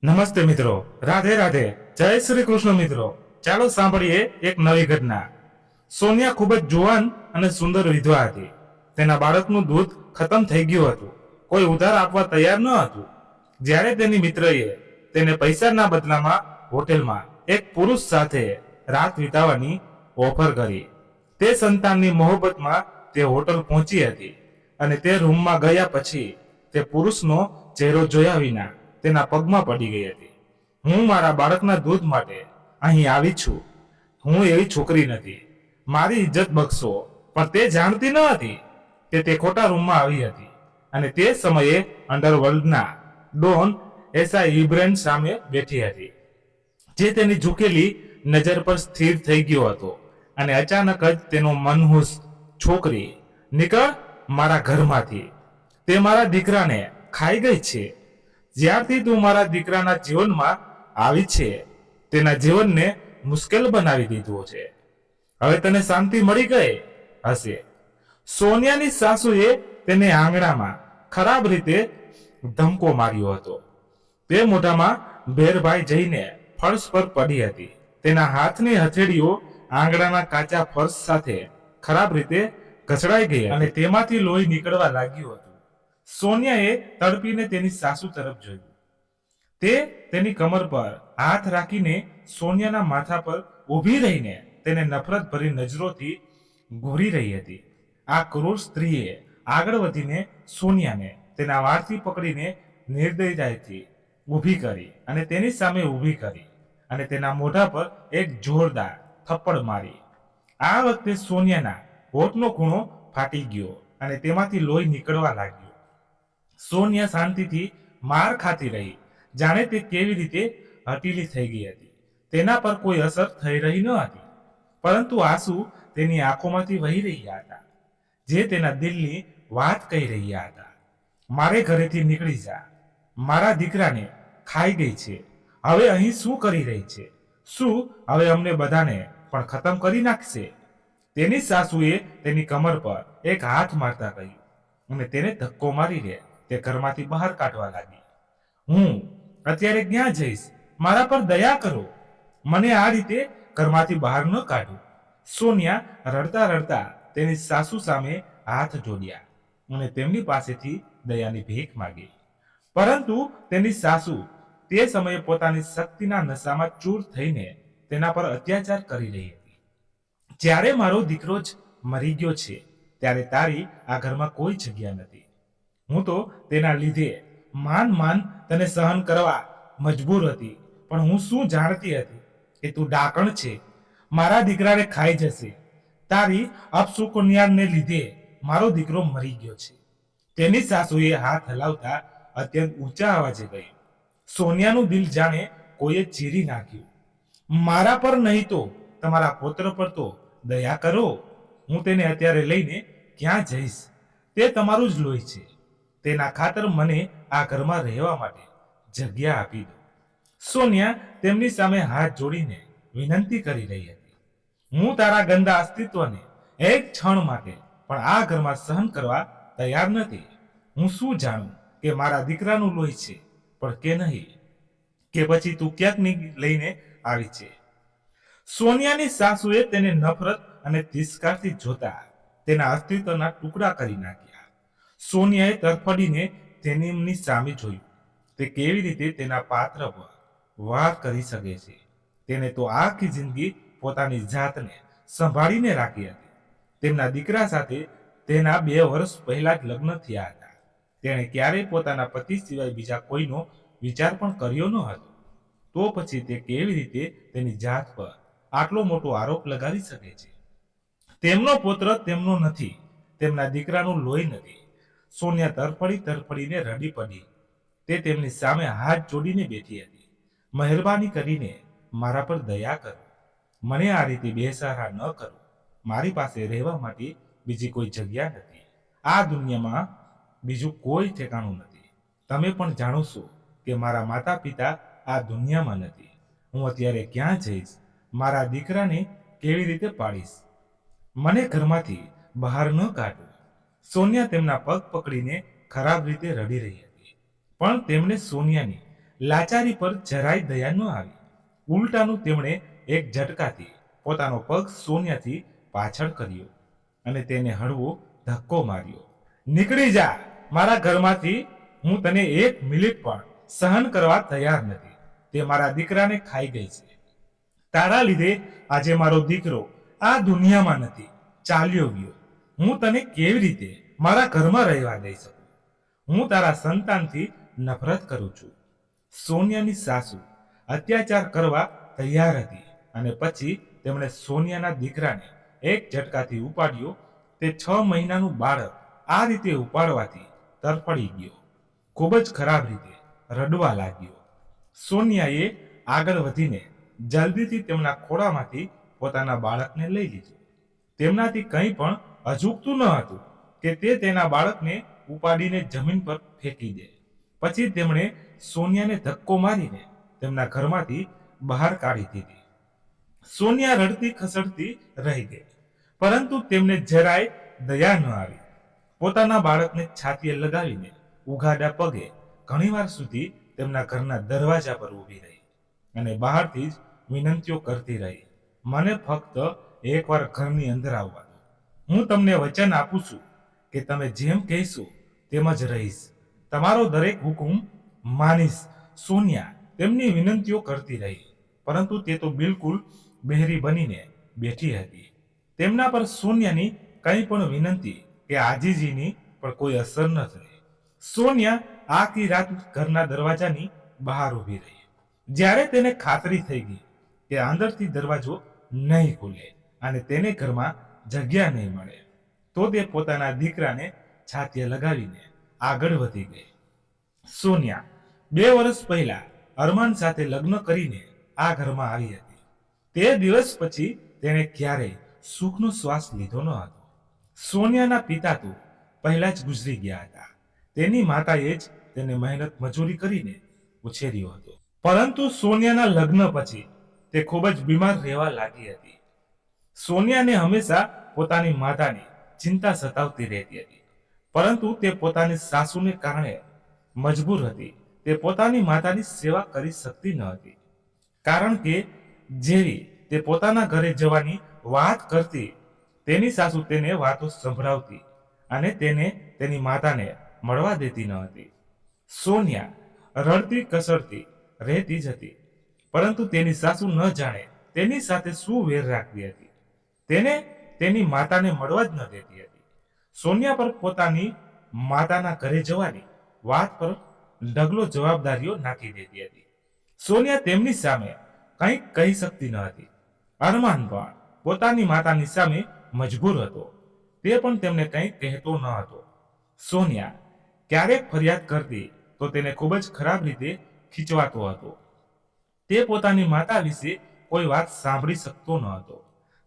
નમસ્તે મિત્રો, રાધે રાધે, જય શ્રી કૃષ્ણ મિત્રો. ચાલો સાંભળીએ એક નવી ઘટના. સોનિયા ખૂબ જ જુવાન અને સુંદર વિધવા હતી. તેના બાળકનું દૂધ ખતમ થઈ ગયું હતું. કોઈ ઉધાર આપવા તૈયાર ન હતું. જ્યારે તેની મિત્રએ તેને પૈસાના બદલામાં હોટેલમાં એક પુરુષ સાથે રાત વિતાવવાની ઓફર કરી. તે સંતાનની મોહબ્બતમાં તે હોટલ પહોંચી હતી અને તે રૂમમાં ગયા પછી તે પુરુષનો ચહેરો જોયા વિના તેના પગમાં પડી ગઈ હતી. હું મારા બાળકના દૂધ માટે અહીં આવી છું. હું એવી છોકરી નથી. મારી ઇજ્જત બક્ષો. પણ તે જાણતી ન હતી કે તે ખોટા રૂમમાં આવી હતી અને તે સમયે અંડરવર્લ્ડના ડોન એસઆઈ ઇબ્રાહિમ સામે બેઠી હતી, જે તેની ઝૂકેલી નજર પર સ્થિર થઈ ગયો હતો અને અચાનક જ તેનો મનહૂસ, છોકરી, નીકળ મારા ઘરમાંથી. તે મારા દીકરાને ખાઈ ગઈ છે. જ્યારથી તું મારા દીકરાના જીવનમાં આવી છે, તેના જીવનને મુશ્કેલ બનાવી દીધું છે. હવે તને શાંતિ મળી ગઈ હશે. સોનિયાની સાસુએ તેને આંગણામાં ખરાબ રીતે ધમકો માર્યો હતો. તે મોઢામાં ભેરભાઈ જઈને ફર્શ પર પડી હતી. તેના હાથની હથેળીઓ આંગણાના કાચા ફર્શ સાથે ખરાબ રીતે ઘસડાઈ ગઈ અને તેમાંથી લોહી નીકળવા લાગ્યું હતું. સોનિયાએ તડપીને તેની સાસુ તરફ જોયું. તે તેની કમર પર હાથ રાખીને સોનિયાના માથા પર ઊભી રહીને તેને નફરત ભરી નજરોથી ઘૂરી રહી હતી. આ ક્રૂર સ્ત્રીએ આગળ વધીને સોનિયાને તેના વાળથી પકડીને નિર્દયતાથી ઊભી કરી અને તેની સામે ઊભી કરી અને તેના મોઢા પર એક જોરદાર થપ્પડ મારી. આ વખતે સોનિયાના હોઠનો ખૂણો ફાટી ગયો અને તેમાંથી લોહી નીકળવા લાગ્યું. સોનિયા શાંતિથી માર ખાતી રહી, જાણે તે કેવી રીતે હટીલી થઈ ગઈ હતી. તેના પર કોઈ અસર થઈ રહી ન હતી, પરંતુ આંસુ તેની આંખોમાંથી વહી રહ્યા હતા, જે તેના દિલની વાત કહી રહ્યા હતા. મારે ઘરેથી નીકળી જા. મારા દીકરાને ખાઈ ગઈ છે. હવે અહીં શું કરી રહી છે? શું હવે અમને બધાને પણ ખતમ કરી નાખશે? તેની સાસુએ તેની કમર પર એક હાથ મારતા કહ્યું અને તેને ધક્કો મારીને તે ઘરમાંથી બહાર કાઢવા લાગી. હું અત્યારે ક્યાં જઈશ? મારા પર દયા કરો. મને આ રીતે ઘરમાંથી બહાર ન કાઢો. સોનિયા રડતા રડતા તેની સાસુ સામે હાથ જોડ્યા અને તેમની પાસેથી દયાની ભીખ માંગી. પરંતુ તેની સાસુ તે સમયે પોતાની શક્તિના નશામાં ચૂર થઈને તેના પર અત્યાચાર કરી રહી હતી. જ્યારે મારો દીકરો જ મરી ગયો છે, ત્યારે તારી આ ઘરમાં કોઈ જગ્યા નથી. હું તો તેના લીધે માન તને સહન કરવા મજબૂર હતી, પણ હું શું જાણતી હતી કે તું ડાકણ છે, મારા દીકરાને ખાઈ જશે. તારી અપશુકન્યાને લીધે મારો દીકરો મરી ગયો છે. તેની સાસુએ હાથ હલાવતા અત્યંત ઊંચા અવાજે કહ્યું. સોનિયાનું દિલ જાણે કોઈએ ચીરી નાખ્યું. મારા પર નહીં તો તમારા પુત્ર પર તો દયા કરો. હું તેને અત્યારે લઈને ક્યાં જઈશ? તે તમારું જ લોહી છે. તેના ખાતર મને આ ઘરમાં રહેવા માટે જગ્યા આપી દો. સોનિયા તેમની સામે હાથ જોડીને વિનંતી કરી રહી હતી. હું તારા ગંદા અસ્તિત્વને એક ક્ષણ માટે પણ આ ઘરમાં સહન કરવા તૈયાર નથી. હું શું જાણું કે મારા દીકરાનું લોહી છે પણ કે નહીં, કે પછી તું ક્યાંક લઈને આવી છે. સોનિયાની સાસુએ તેને નફરત અને તિરસ્કારથી જોતા તેના અસ્તિત્વના ટુકડા કરી નાખ્યા. સોનિયાએ તરફડીને તેની સામે જોયું. તે કેવી રીતે તેના પાત્ર પર વાર કરી શકે છે. તેને તો આખી જિંદગી પોતાની જાતને સંભાળીને રાખી હતી. તેમના દીકરા સાથે તેના 2 વર્ષ પહેલા જ લગ્ન થયા હતા. તેણે ક્યારેય પોતાના પતિ સિવાય બીજા કોઈનો વિચાર પણ કર્યો ન હતો. તો પછી તે કેવી રીતે તેની જાત પર આટલો મોટો આરોપ લગાવી શકે છે? તેમનો પુત્ર તેમનો નથી, તેમના દીકરાનું લોહી નથી. સોનિયા તરફડીને રડી પડી. તે તેમની સામે હાથ જોડીને બેઠી હતી. મહેરબાની કરીને મારા પર દયા કરો. મને આ રીતે બેસહારા ન કરો. મારી પાસે રહેવા માટે બીજી કોઈ જગ્યા નથી. આ દુનિયામાં બીજું કોઈ ઠેકાણું નથી. તમે પણ જાણો છો કે મારા માતા પિતા આ દુનિયામાં નથી. હું અત્યારે ક્યાં જઈશ? મારા દીકરાને કેવી રીતે પાડીશ? મને ઘરમાંથી બહાર ન કાઢો. સોનિયા તેમના પગ પકડીને ખરાબ રીતે રડી રહી હતી, પણ તેમને સોનિયાની લાચારી પર જરાય દયા ન આવી. ઉલટાનું તેમણે એક ઝટકાથી પોતાનો પગ સોનિયાથી પાછળ કર્યો અને તેને હળવો ધક્કો માર્યો. નીકળી જા મારા ઘરમાંથી. હું તને 1 મિનિટ પણ સહન કરવા તૈયાર નથી. તે મારા દીકરાને ખાઈ ગઈ છે. તારા લીધે આજે મારો દીકરો આ દુનિયામાં નથી, ચાલ્યો ગયો. હું તને કેવી રીતે મારા ઘરમાં રહેવા દઈ શકું? હું તારા સંતાનથી નફરત કરું છું. સોનિયાની સાસુ અત્યાચાર કરવા તૈયાર હતી અને પછી તેમણે સોનિયાના દીકરાને એક ઝટકાથી ઉપાડ્યો. તે 6 મહિનાનું બાળક આ રીતે ઉપાડવાથી તરફડી ગયો. ખૂબ જ ખરાબ રીતે રડવા લાગ્યો. સોનિયાએ આગળ વધીને જલ્દીથી તેમના ખોળામાંથી પોતાના બાળકને લઈ લીધું. તેમનાથી કંઈ પણ અજુગતું ન હતું કે તે તેના બાળકને ઉપાડીને જમીન પર ફેંકી દે. પછી તેમણે સોનિયાને ધક્કો મારીને તેમના ઘરમાંથી બહાર કાઢી દીધી. સોનિયા રડતી ખસડતી રહી ગઈ, પરંતુ તેમને જરાય દયા ન આવી. પોતાના બાળકને છાતીએ લગાવીને ઉઘાડા પગે ઘણીવાર સુધી તેમના ઘરના દરવાજા પર ઊભી રહી અને બહારથી જ વિનંતીઓ કરતી રહી, મને ફક્ત એકવાર ઘરની અંદર આવવા દો. હું તમને વચન આપું છું કે તમે જેમ કહેશો તેમ જ રહીશ. તમારો દરેક હુકમ માનીશ. સોનિયા તેમની વિનંતીઓ કરતી રહી, પરંતુ તે તો બિલકુલ બહેરી બનીને બેઠી હતી. તેમના પર સોનિયાની કંઈ પણ વિનંતી કે આજીજીની પણ કોઈ અસર ન થઈ. સોનિયા આખી રાત ઘરના દરવાજાની બહાર ઊભી રહી. જ્યારે તેને ખાતરી થઈ ગઈ કે અંદરથી દરવાજો નહીં ખુલે અને તેને ઘરમાં જગ્યા નહીં મળે, તો તે પોતાના દીકરાને છાતીએ લગાવીને આગળ વધી ગઈ. સોનિયા 2 વર્ષ પહેલા અરમાન સાથે લગ્ન કરીને આ ઘરમાં આવી હતી. તે દિવસ પછી તેણે ક્યારેય સુખનો શ્વાસ લીધો ન હતો. સોનિયાના પિતા તો પહેલા જ ગુજરી ગયા હતા. તેની માતાએ જ તેને મહેનત મજૂરી કરીને ઉછેર્યો હતો. પરંતુ સોનિયાના લગ્ન પછી તે ખૂબ જ બીમાર રહેવા લાગી હતી. સોનિયાને હંમેશા પોતાની માતાની ચિંતા સતાવતી રહેતી હતી, પરંતુ તે પોતાની સાસુને કારણે મજબૂર હતી. તે પોતાની માતાની સેવા કરી શકતી ન હતી, કારણ કે જેવી તે પોતાના ઘરે જવાની વાત કરતી, તેની સાસુ તેને વાતો સંભળાવતી અને તેને તેની માતાને મળવા દેતી ન હતી. સોનિયા રડતી કસરતી રહેતી જ હતી, પરંતુ તેની સાસુ ન જાણે તેની સાથે શું વેર રાખતી હતી. તેને તેની માતાને મળવા જ ન દેતી હતી. સોનિયા પર પોતાની માતાના ઘરે જવાની વાત પર ઢગલો જવાબદારીઓ નાખી દેતી હતી. સોનિયા તેમની સામે કંઈક કહી શકતી ન હતી. અરમાન પણ પોતાની માતાની સામે મજબૂર હતો. તે પણ તેમને કંઈ કહેતો ન હતો. સોનિયા ક્યારેક ફરિયાદ કરતી તો તેને ખૂબ જ ખરાબ રીતે ખીચવાતો હતો. તે પોતાની માતા વિશે કોઈ વાત સાંભળી શકતો ન હતો.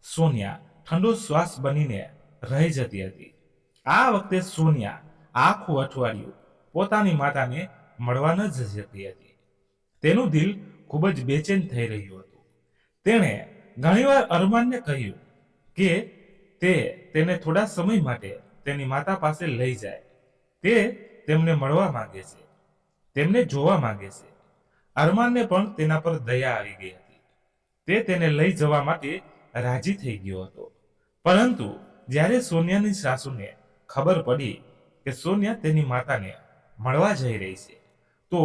સોનિયા ઠંડો શ્વાસ બનીને રહી જતી હતી. આ વખતે સોનિયા આખું અઠવાડિયું પોતાની માતાને મળવા ન જઈ શકી હતી. તેનું દિલ ખૂબ જ બેચેન થઈ રહ્યું હતું. તેણે ઘણીવાર અરમાનને કહ્યું કે તે તેને થોડા સમય માટે તેની માતા પાસે લઈ જાય. તે તેમને મળવા માંગે છે, તેમને જોવા માંગે છે. અરમાનને પણ તેના પર દયા આવી ગઈ હતી. તે તેને લઈ જવા માટે રાજી થઈ ગયો હતો. પરંતુ જ્યારે સોનિયાની સાસુને ખબર પડી કે સોનિયા તેની માતાને મળવા જઈ રહી છે, તો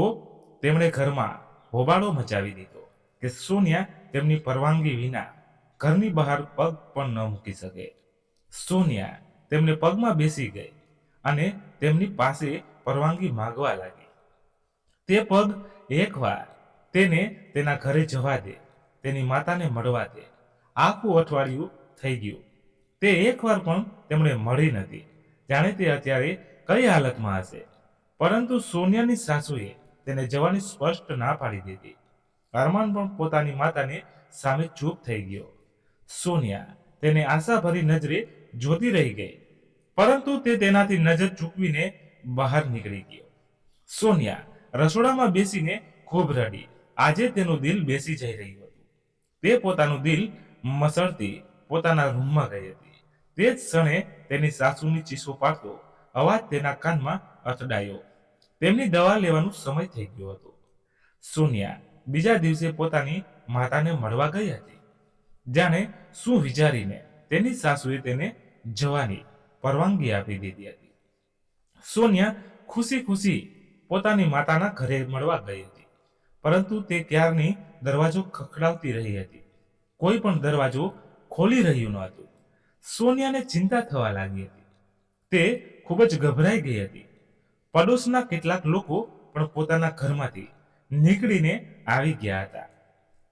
તેમણે ઘરમાં હોબાળો મચાવી દીધો કે સોનિયા તેમની પરવાનગી વિના ઘરની બહાર પગ પણ ન મૂકી શકે. સોનિયા તેમને પગમાં બેસી ગઈ અને તેમની પાસે પરવાનગી માંગવા લાગી. તે પગ એકવાર તેને તેના ઘરે જવા દે, તેની માતાને મળવા દે. આખું અઠવાડિયું થઈ ગયું. તે એકવાર પણ તેમણે મળી નથી. જાણે તે અત્યારે કઈ હાલતમાં હશે. પરંતુ સોનિયાની સાસુએ તેને જવાની સ્પષ્ટ ના પાડી દીધી. અરમાન પણ પોતાની માતાને સામે ચૂપ થઈ ગયો. સોનિયા તેને આશાભરી નજરે જોતી રહી ગઈ, પરંતુ તે તેનાથી નજર ચૂકવીને બહાર નીકળી ગયો. સોનિયા રસોડામાં બેસીને ખૂબ રડી. આજે તેનું દિલ બેસી જઈ રહ્યું હતું. તે પોતાનું દિલ મસળતી પોતાના રૂમમાં ગઈ હતી. તે જ ક્ષણે તેની સાસુની ચીસો પાડતો અવાજ તેના કાનમાં અથડાયો. તેમની દવા લેવાનો સમય થઈ ગયો હતો. સોનિયા બીજા દિવસે પોતાની માતાને મળવા ગઈ હતી. જાણે શું વિચારીને તેની સાસુએ તેને જવાની પરવાનગી આપી દીધી હતી. સોનિયા ખુશી ખુશી પોતાની માતાના ઘરે મળવા ગઈ હતી, પરંતુ તે ક્યારની દરવાજો ખખડાવતી રહી હતી. કોઈ પણ દરવાજો ખોલી રહ્યું ન હતું. સોનિયાને ચિંતા થવા લાગી હતી. તે ખૂબ જ ગભરાઈ ગઈ હતી. પડોશના કેટલાક લોકો પણ પોતાના ઘરમાંથી નીકળીને આવી ગયા હતા.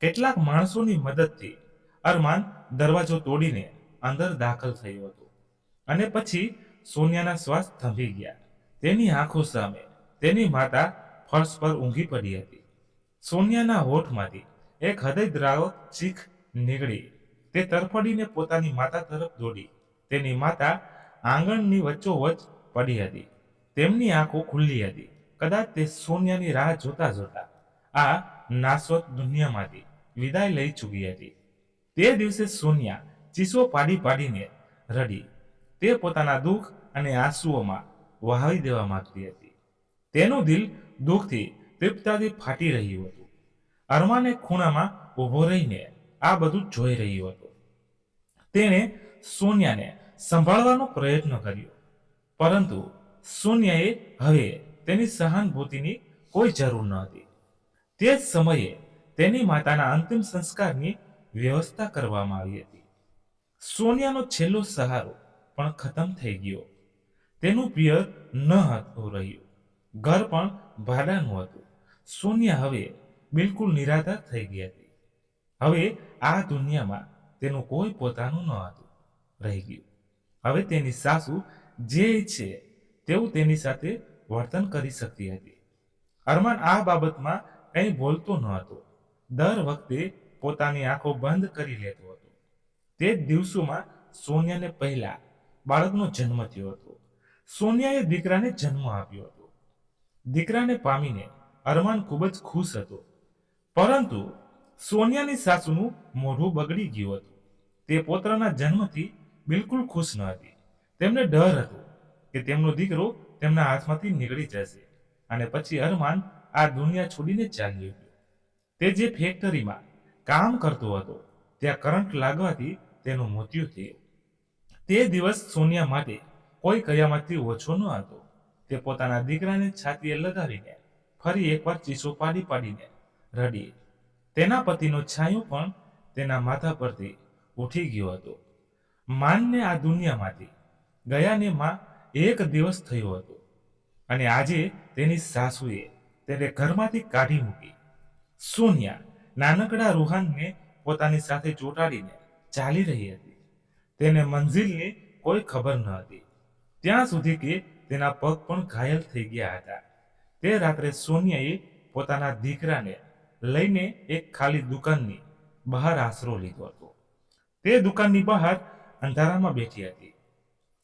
કેટલાક માણસોની મદદથી અરમાન દરવાજો તોડીને અંદર દાખલ થયો હતો અને પછી સોનિયાના શ્વાસ થંભી ગયા. તેની આંખો સામે તેની માતા ફર્શ પર ઊંઘી પડી હતી. સોનિયાના હોઠમાંથી એક હૃદયદ્રાવક ચીખ નીકળી. તે તરફડીને પોતાની માતા તરફ દોડી. તેની માતા આંગણની વચ્ચોવચ્ચ પડી હતી. તેમની આંખો ખુલ્લી હતી. કદાચ તે સોનિયાની રાહ જોતા જોતા આ નાશવત દુનિયામાંથી વિદાય લઈ ચૂકી હતી. તે દિવસે સોનિયા ચીસો પાડી પાડીને રડી. તે પોતાના દુઃખ અને આંસુઓમાં વહાવી દેવા માંગતી હતી. તેનું દિલ દુઃખથી તૃપ્તાથી ફાટી રહ્યું હતું. અરમાને ખૂણામાં ઊભો રહીને આ બધું જોઈ રહ્યો હતો. તેણે સોનિયાને સંભાળવાનો પ્રયત્ન કર્યો, પરંતુ સોનિયાએ હવે તેની સહાનુભૂતિની કોઈ જરૂર ન હતી. તે જ સમયે તેની માતાના અંતિમ સંસ્કારની વ્યવસ્થા કરવામાં આવી હતી. સોનિયાનો છેલ્લો સહારો પણ ખતમ થઈ ગયો. તેનું પિયર ન હતું રહ્યું. ઘર પણ ભાડાનું હતું. સોનિયા હવે બિલકુલ નિરાધાર થઈ ગઈ હતી. હવે આ દુનિયામાં તેનું કોઈ પોતાનું ન હતું રહી ગયું. હવે તેની સાસુ જે ઈચ્છે તેવું તેની સાથે વર્તન કરી શકતી હતી. અરમાન આ બાબતમાં કંઈ બોલતો ન હતો. દર વખતે પોતાની આંખો બંધ કરી લેતો હતો. તે જ દિવસોમાં સોનિયાને પહેલા બાળકનો જન્મ થયો હતો. સોનિયાએ દીકરાને જન્મ આપ્યો હતો. દીકરાને પામીને અરમાન ખૂબ જ ખુશ હતો, પરંતુ સોનિયાની સાસુનું મોઢું બગડી ગયું હતું. તે પુત્રના જન્મથી બિલકુલ ખુશ ન હતી. તેમને ડર હતો કે તેમનો દીકરો તેમના હાથમાંથી નીકળી જશે અને પછી અરમાન આ દુનિયા છોડીને ચાલ્યો ગયો. તે જે ફેક્ટરીમાં કામ કરતો હતો ત્યાં કરંટ લાગવાથી તેનું મૃત્યુ થયું. તે દિવસ સોનિયા માટે કોઈ કયામતથી ઓછો ન હતો. તે પોતાના દીકરાને છાતીએ લગાવીને ફરી એકવાર ચીસો પાડી પાડીને રડી. તેના પતિનો છાંયો પણ તેના માથા પરથી ઉઠી ગયો હતો. માનને આ દુનિયામાંથી ગયાને માં એક દિવસ થયો હતો અને આજે તેની સાસુએ તેને ઘરમાંથી કાઢી મૂકી. સોનિયા નાનકડા રૂહાનને પોતાની સાથે ચોંટાડીને ચાલી રહી હતી. તેને મંઝિલની કોઈ ખબર ન હતી, ત્યાં સુધી કે તેના પગ પણ ઘાયલ થઈ ગયા હતા. તે રાત્રે સોનિયાએ પોતાના દીકરાને લઈને એક ખાલી દુકાનની બહાર આશરો લીધો હતો. તે દુકાનની બહાર અંધારામાં બેઠી હતી,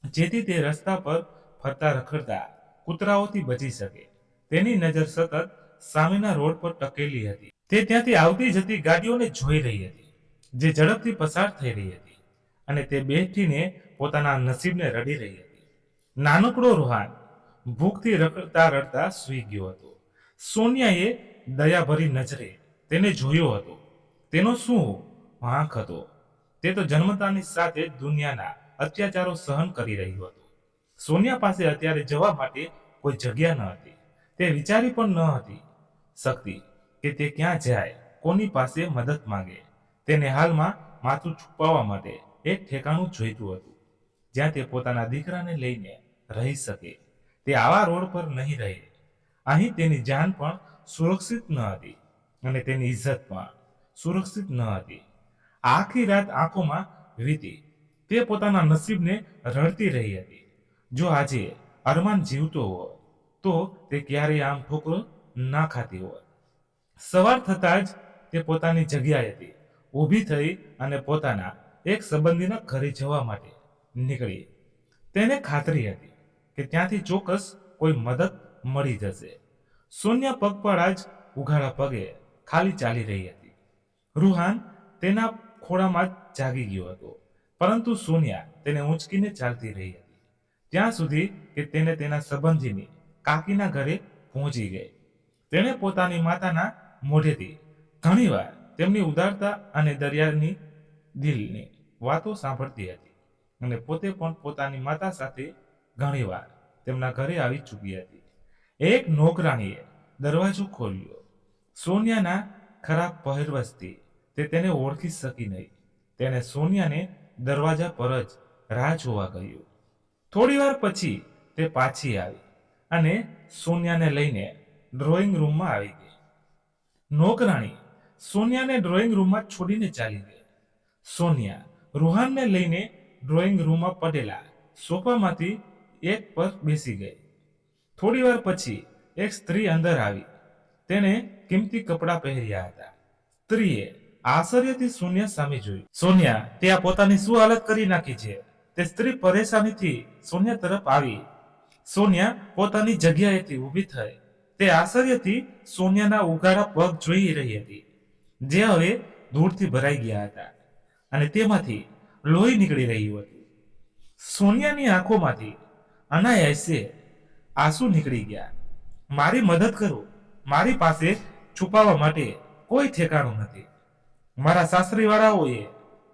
જેથી તે રસ્તા પર ફરતા રખડતા કૂતરાઓથી બચી શકે. તેની નજર સતત સામેના રોડ પર ટકેલી હતી. તે ત્યાંથી આવતી જતી ગાડીઓને જોઈ રહી હતી, જે ઝડપથી પસાર થઈ રહી હતી, અને તે બેઠીને પોતાના નસીબને રડી રહી હતી. નાનકડો રૂહાન ભૂખથી રખડતા રડતા સૂઈ ગયો હતો. સોનિયાએ દયાભરી નજરે તેને જોયો હતો. તેનો શું વાંક હતો? તે તો જન્મતાની સાથે દુનિયાના અત્યાચારો સહન કરી રહ્યો હતો. સોનિયા પાસે અત્યારે જવા માટે કોઈ જગ્યા ન હતી. તે વિચારી પણ ન હતી શકતી કે તે ક્યાં જાય, કોની પાસે મદદ માંગે. તેને હાલમાં માથું છુપાવવા માટે એક ઠેકાણું જોઈતું હતું, જ્યાં તે પોતાના દીકરાને લઈને રહી શકે. તે આવા રોડ પર નહીં રહે. અહીં તેની જાન પણ સુરક્ષિત ન હતી અને તેની ઇજ્જત પણ સુરક્ષિત ન હતી. આખી રાત આંખોમાં વીતી. તે પોતાના નસીબને રડતી રહી હતી. જો આજે અરમાન જીવતો હોત તો તે ક્યારેય આમ ઠોકર ના ખાતી હોત. સવાર થતાં જ તે પોતાની જગ્યાએથી ઊભી થઈ અને પોતાના એક સંબંધીના ઘરે જવા માટે નીકળી. તેને ખાતરી હતી કે ત્યાંથી ચોક્કસ કોઈ મદદ મળી જશે. સોનિયા પગપાળા જ ઉઘાડા પગે ખાલી ચાલી રહી હતી. રૂહાન તેના ખોળામાં જ જાગી ગયો હતો, પરંતુ સોનિયા તેને ઊંચકીને ચાલતી રહી હતી, ત્યાં સુધી કે તેને તેના સંબંધીની કાકીના ઘરે પહોંચી ગઈ. તેણે પોતાની માતાના મોઢેથી ઘણીવાર તેમની ઉદારતા અને દરિયાની દિલની વાતો સાંભળતી હતી અને પોતે પણ પોતાની માતા સાથે ઘણીવાર તેમના ઘરે આવી ચૂકી હતી. એક નોકરાણીએ દરવાજો ખોલ્યો. સોનિયાના ખરાબ પહેરવેશથી તે તેને ઓળખી શકી નહીં. તેણે સોનિયાને દરવાજા પર જ રાહ જોવા કહ્યું. થોડી વાર પછી તે પાછી આવી અને સોનિયાને લઈને ડ્રોઈંગ રૂમમાં આવી ગઈ. નોકરાણી સોનિયાને ડ્રોઈંગ રૂમમાં છોડીને ચાલી ગઈ. સોનિયા રૂહાનને લઈને ડ્રોઈંગ રૂમમાં પડેલા સોફામાંથી એક પર બેસી ગઈ. થોડી વાર પછી એક સ્ત્રી અંદર આવી. તેણે કિંમતી કપડાં પહેર્યા હતા. સ્ત્રીએ આશ્ચર્યથી સોનિયા સામે જોયું. સોનિયા, તે આ પોતાની શું હાલત કરી નાખી છે? તે સ્ત્રી પરેશાનીથી સોનિયા તરફ આવી. સોનિયા પોતાની જગ્યાએથી ઊભી થઈ. તે આશ્ચર્યથી સોનિયાના ઉઘાડા પગ જોઈ રહી હતી, જે હવે ધૂળથી ભરાઈ ગયા હતા અને તેમાંથી લોહી નીકળી રહ્યું હતું. સોનિયાની આંખોમાંથી અનાયાસે આંસુ નીકળી ગયા. મારી મદદ કરો. મારી પાસે છુપાવવા માટે કોઈ ઠેકાણું નથી. મારા સાસરીવાળાઓએ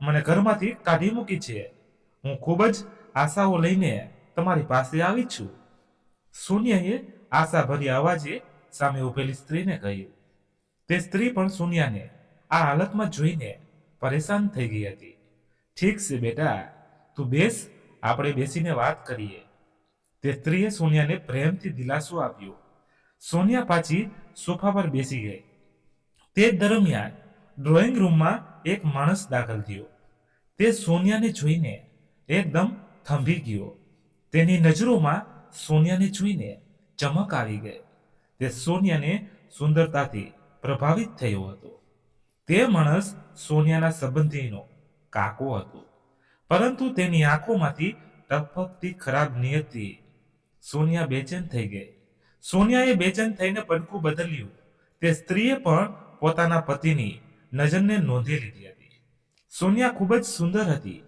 મને ઘરમાંથી કાઢી મૂકી છે. હું ખૂબ જ આશાઓ લઈને તમારી પાસે આવી છું. સોનિયાએ આશાભર્યા અવાજે સામે ઉભેલી સ્ત્રીને કહ્યું. તે સ્ત્રી પણ સોનિયાને આ હાલતમાં જોઈને પરેશાન થઈ ગઈ હતી. ઠીક છે બેટા, તું બેસ, આપણે બેસીને વાત કરીએ. તે સ્ત્રીએ સોનિયાને પ્રેમથી દિલાસો આપ્યો. સોનિયા પાછી સોફા પર બેસી ગઈ. તે દરમિયાન ડ્રોઈંગ રૂમમાં એક માણસ દાખલ થયો. તે સોનિયાને જોઈને એકદમ થંભી ગયો. તેની નજરોમાં સોનિયાને જોઈને ચમક આવી ગઈ. તે સોનિયાને સુંદરતાથી પ્રભાવિત થયો હતો. તે માણસ સોનિયાના સંબંધીનો કાકો હતો, પરંતુ તેની આંખોમાંથી ટપકતી ખરાબ નિયતથી સોનિયા બેચેન થઈ ગઈ. સોનિયાએ બેચેન થઈને પડખું બદલ્યું. તે સ્ત્રીએ પણ પોતાના પતિની નજરને નોંધી લીધી હતી. સોનિયા ખૂબ જ સુંદર હતી.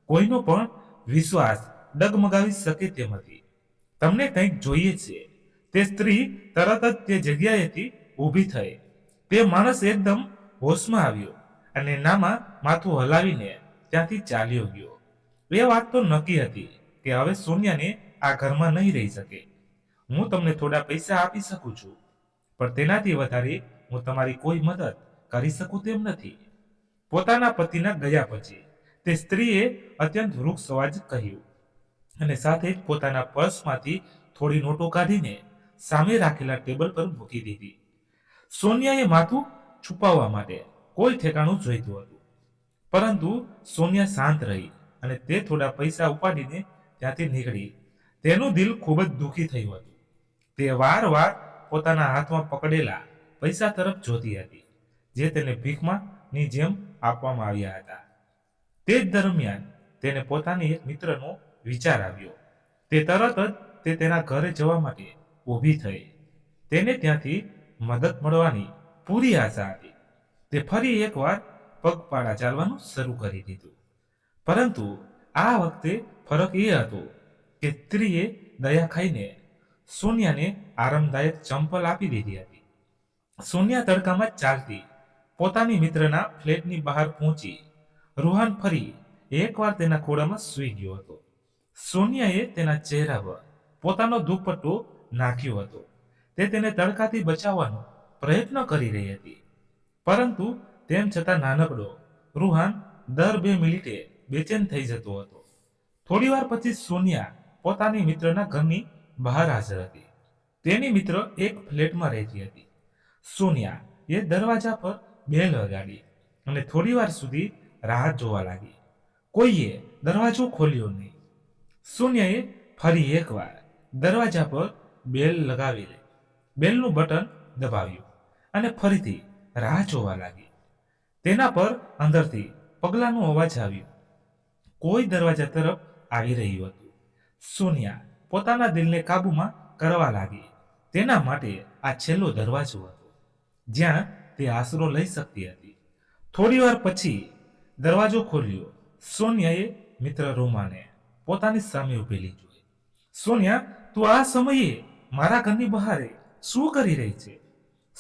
કોઈનો પણ વિશ્વાસ ડગમગાવી શકે તેમ હતી. તમને કંઈક જોઈએ છે. તે સ્ત્રી તરત જ તે જગ્યાએથી ઊભી થઈ. તે માણસ એકદમ હોશમાં આવ્યો અને નામાં માથું હલાવીને ત્યાંથી ચાલ્યો ગયો. એ વાત તો નક્કી હતી કે હવે સોનિયાને આ ઘરમાં નહીં રહી શકે. હું તમને થોડા પૈસા આપી શકું છું, પણ તેનાથી વધારે હું તમારી કોઈ મદદ કરી શકું તેમ નથી. પોતાના પતિના ગયા પછી તે સ્ત્રીએ અત્યંત વૃક્ષ અવાજ કહ્યું અને સાથે જ પોતાના પર્સમાંથી થોડી નોટો કાઢીને સામે રાખેલા ટેબલ પર મૂકી દીધી. સોનિયાએ માથું છુપાવવા માટે કોઈ ઠેકાણું જોઈતું હતું, પરંતુ સોનિયા શાંત રહી અને તે થોડા પૈસા ઉપાડીને ત્યાંથી નીકળી. તેનું દિલ ખૂબ જ દુઃખી થયું હતું. તે વારવાર પોતાના હાથમાં પકડેલા પૈસા તરફ જોતી હતી, જે તેને ભીખમાંની જેમ આપવામાં આવ્યા હતા. તે જ દરમિયાન તેને પોતાની એક મિત્રનો વિચાર આવ્યો. તે તરત જ તે તેના ઘરે જવા માટે ઊભી થઈ. તેને ત્યાંથી મદદ મળવાની પૂરી આશા હતી. તે ફરી એકવાર પગપાળા ચાલવાનું શરૂ કરી દીધું. પરંતુ આ વખતે ફરક એ હતો કે સ્ત્રીએ દયા ખાઈને સોનિયાને આરામદાયક ચંપલ આપી દીધી હતી. સોનિયા તડકામાં ચાલતી પોતાની મિત્રના ફ્લેટની બહાર પહોંચી. રૂહાન ફરી એકવાર તેના ખોળામાં સૂઈ ગયો હતો. સોનિયાએ તેના ચહેરા પર પોતાનો દુપટ્ટો નાખ્યો હતો. તે તેને તડકાથી બચાવવાનો પ્રયત્ન કરી રહી હતી, પરંતુ તેમ છતાં નાનકડો રૂહાન દર 2 મિનિટે બેચેન થઈ જતો હતો. થોડી વાર પછી સોનિયા પોતાની મિત્રના ઘરની બહાર હાજર હતી. તેની મિત્ર એક ફ્લેટમાં રહેતી હતી. સોનિયા એ દરવાજા પર બેલ વગાડી અને થોડી વાર સુધી રાહ જોવા લાગી. કોઈએ દરવાજો ખોલ્યો નહીં. સોનિયાએ ફરી એકવાર દરવાજા પર બેલ લગાવી બેલનું બટન દબાવ્યું અને ફરીથી રાહ જોવા લાગી. તેના પર અંદરથી પગલાંનો અવાજ આવ્યો. કોઈ દરવાજા તરફ આવી રહ્યું હતું. સોનિયા પોતાના દિલને કાબૂમાં કરવા લાગી. તેના માટે આ છેલ્લો દરવાજો હતો જ્યાં તે આશરો લઈ શકતી હતી. થોડી વાર પછી દરવાજો ખોલ્યો. સોનિયાએ મિત્ર રોમાને પોતાની સામે ઊભેલી જોઈ. સોનિયા, તું આ સમયે મારા ઘરની બહાર શું કરી રહી છે?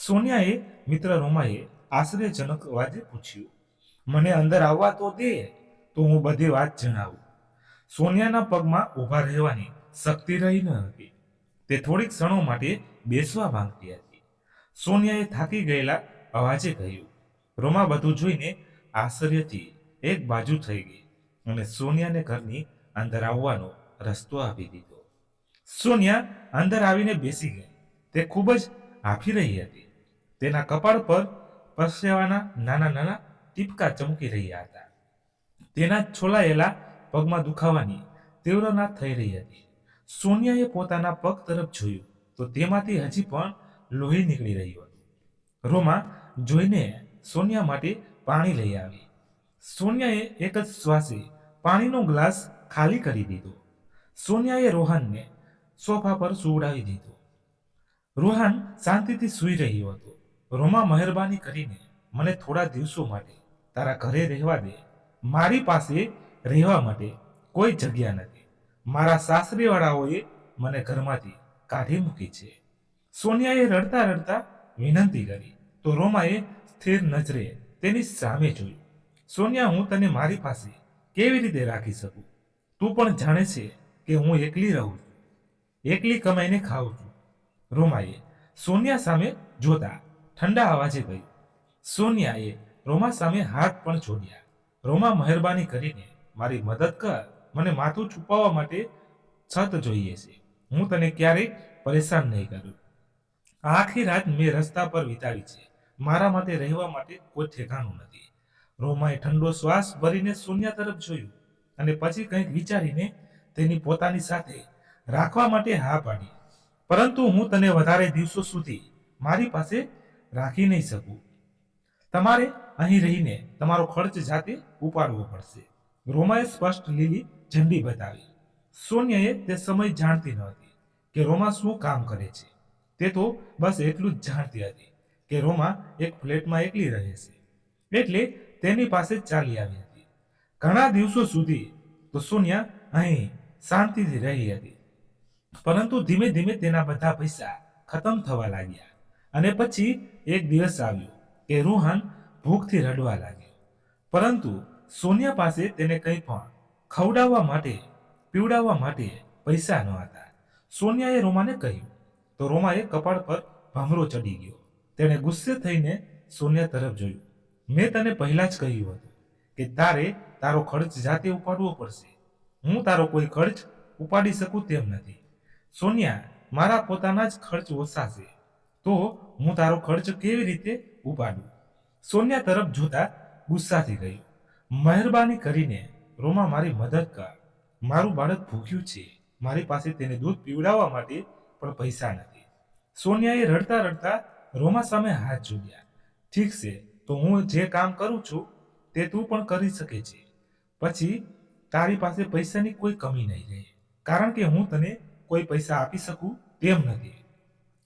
સોનિયાએ મિત્ર રોમાએ આશ્ચર્યજનક અવાજે પૂછ્યું, મને અંદર આવવા તો દે, તો હું બધી વાત જણાવું. સોનિયાના પગમાં ઊભા રહેવાની શક્તિ રહી ન હતી. તે થોડીક ક્ષણો માટે બેસવા માંગતી હતી. સોનિયાએ થાકી ગયેલા અવાજે કહ્યું. રોમા બધું જોઈને આશ્ચર્યથી એક બાજુ થઈ ગઈ અને સોનિયાને ઘરની અંદર આવવાનો રસ્તો આપી દીધો. સોનિયા અંદર આવીને બેસી ગઈ. તે ખૂબ જ હાંફી રહી હતી. તેના કપાળ પર પરસેવાના નાના નાના ટીપકા ચમકી રહ્યા હતા. તેના છોલાયેલા પગમાં દુખાવાની તીવ્રતા થઈ રહી હતી. સોનિયાએ પોતાના પગ તરફ જોયું તો તેમાંથી હજી પણ લોહી નીકળી રહ્યું હતું. રોમા જોઈને સોનિયા માટે પાણી લઈ આવી. સોનિયાએ એક જ શ્વાસે પાણીનો ગ્લાસ ખાલી કરી દીધો. સોનિયાએ રોહનને સોફા પર સુવડાવી દીધો. રોહન શાંતિથી સૂઈ રહ્યો હતો. રોમા, મહેરબાની કરીને મને થોડા દિવસો માટે તારા ઘરે રહેવા દે. મારી પાસે રહેવા માટે કોઈ જગ્યા નથી. મારા સાસરીવાળાઓએ મને ઘરમાંથી કાઢી મૂકી છે. સોનિયાએ રડતા રડતા વિનંતી કરી તો રોમાએ સ્થિર નજરે તેની સામે જોયું. સોનિયા, હું તને મારી પાસે કેવી રીતે રાખી શકું? તું પણ જાણે છે કે હું એકલી રહું છું, એકલી કમાઈને ખાઉં છું. રોમાએ સોનિયા સામે જોતા ઠંડા અવાજે કહ્યું. સોનિયાએ રોમા સામે હાથ પણ જોડ્યા. રોમા, મહેરબાની કરીને મારી મદદ કર. મને માથું છુપાવવા માટે છત જોઈએ છે. હું તને ક્યારેય પરેશાન નહીં કરું. આખી રાત મેં રસ્તા પર વિતાવી છે. મારા માટે રહેવા માટે કોઈ ઠેકાણું નથી. રોમાએ ઠંડો શ્વાસ ભરીને સોનિયા તરફ જોયું અને પછી કંઈક વિચારીને તેની પોતાની સાથે રાખવા માટે હા પાડી. પરંતુ હું તને વધારે દિવસો સુધી મારી પાસે રાખી નહીં શકું. તમારે અહીં રહીને તમારો ખર્ચ જાતે ઉપાડવો પડશે. રોમાએ સ્પષ્ટ લીલી ઝંડી બતાવી. સોનિયાએ તે સમય જાણતી ન હતી કે રોમા શું કામ કરે છે. તે તો બસ એટલું જ જાણતી હતી કે રોમા એક ફ્લેટમાં એકલી રહે છે. એટલે તેની પાસે ચાલી આવી હતી. ઘણા દિવસો સુધી તો સોનિયા અહીં શાંતિથી રહી હતી. પરંતુ ધીમે ધીમે તેના બધા પૈસા ખતમ થવા લાગ્યા અને પછી એક દિવસ આવ્યો કે રોહન ભૂખથી રડવા લાગ્યો. પરંતુ સોનિયા પાસે તેને કંઈ પણ ખવડાવવા માટે, પીવડાવવા માટે પૈસા ન હતા. સોનિયાએ રોમાને કહ્યું તો રોમાએ કપાળ પર ભમરો ચડી ગયો. તેણે ગુસ્સે થઈને સોનિયા તરફ જોયું. મેં તને પહેલા જ કહ્યું હતું કે તારે તારો ખર્ચ જાતે ઉપાડવો પડશે. હું તારો કોઈ ખર્ચ ઉપાડી શકું તેમ નથી. સોનિયા, મારા પોતાના જ ખર્ચ ઓછા છે, તો હું તારો ખર્ચ કેવી રીતે ઉપાડું? સોનિયા તરફ જોતા ગુસ્સાથી કહ્યું. મહેરબાની કરીને રોમા, મારી મદદ કર. મારું બાળક ભૂખ્યું છે. મારી પાસે તેને દૂધ પીવડાવવા માટે પણ પૈસા નથી. સોનિયાએ રડતા રડતા રોમા સામે હાથ જોડ્યા. ઠીક છે, તો હું જે કામ કરું છું તે તું પણ કરી શકે છે. પછી તારી પાસે પૈસાની કોઈ કમી નહીં રહે, કારણ કે હું તને કોઈ પૈસા આપી શકું તેમ નથી.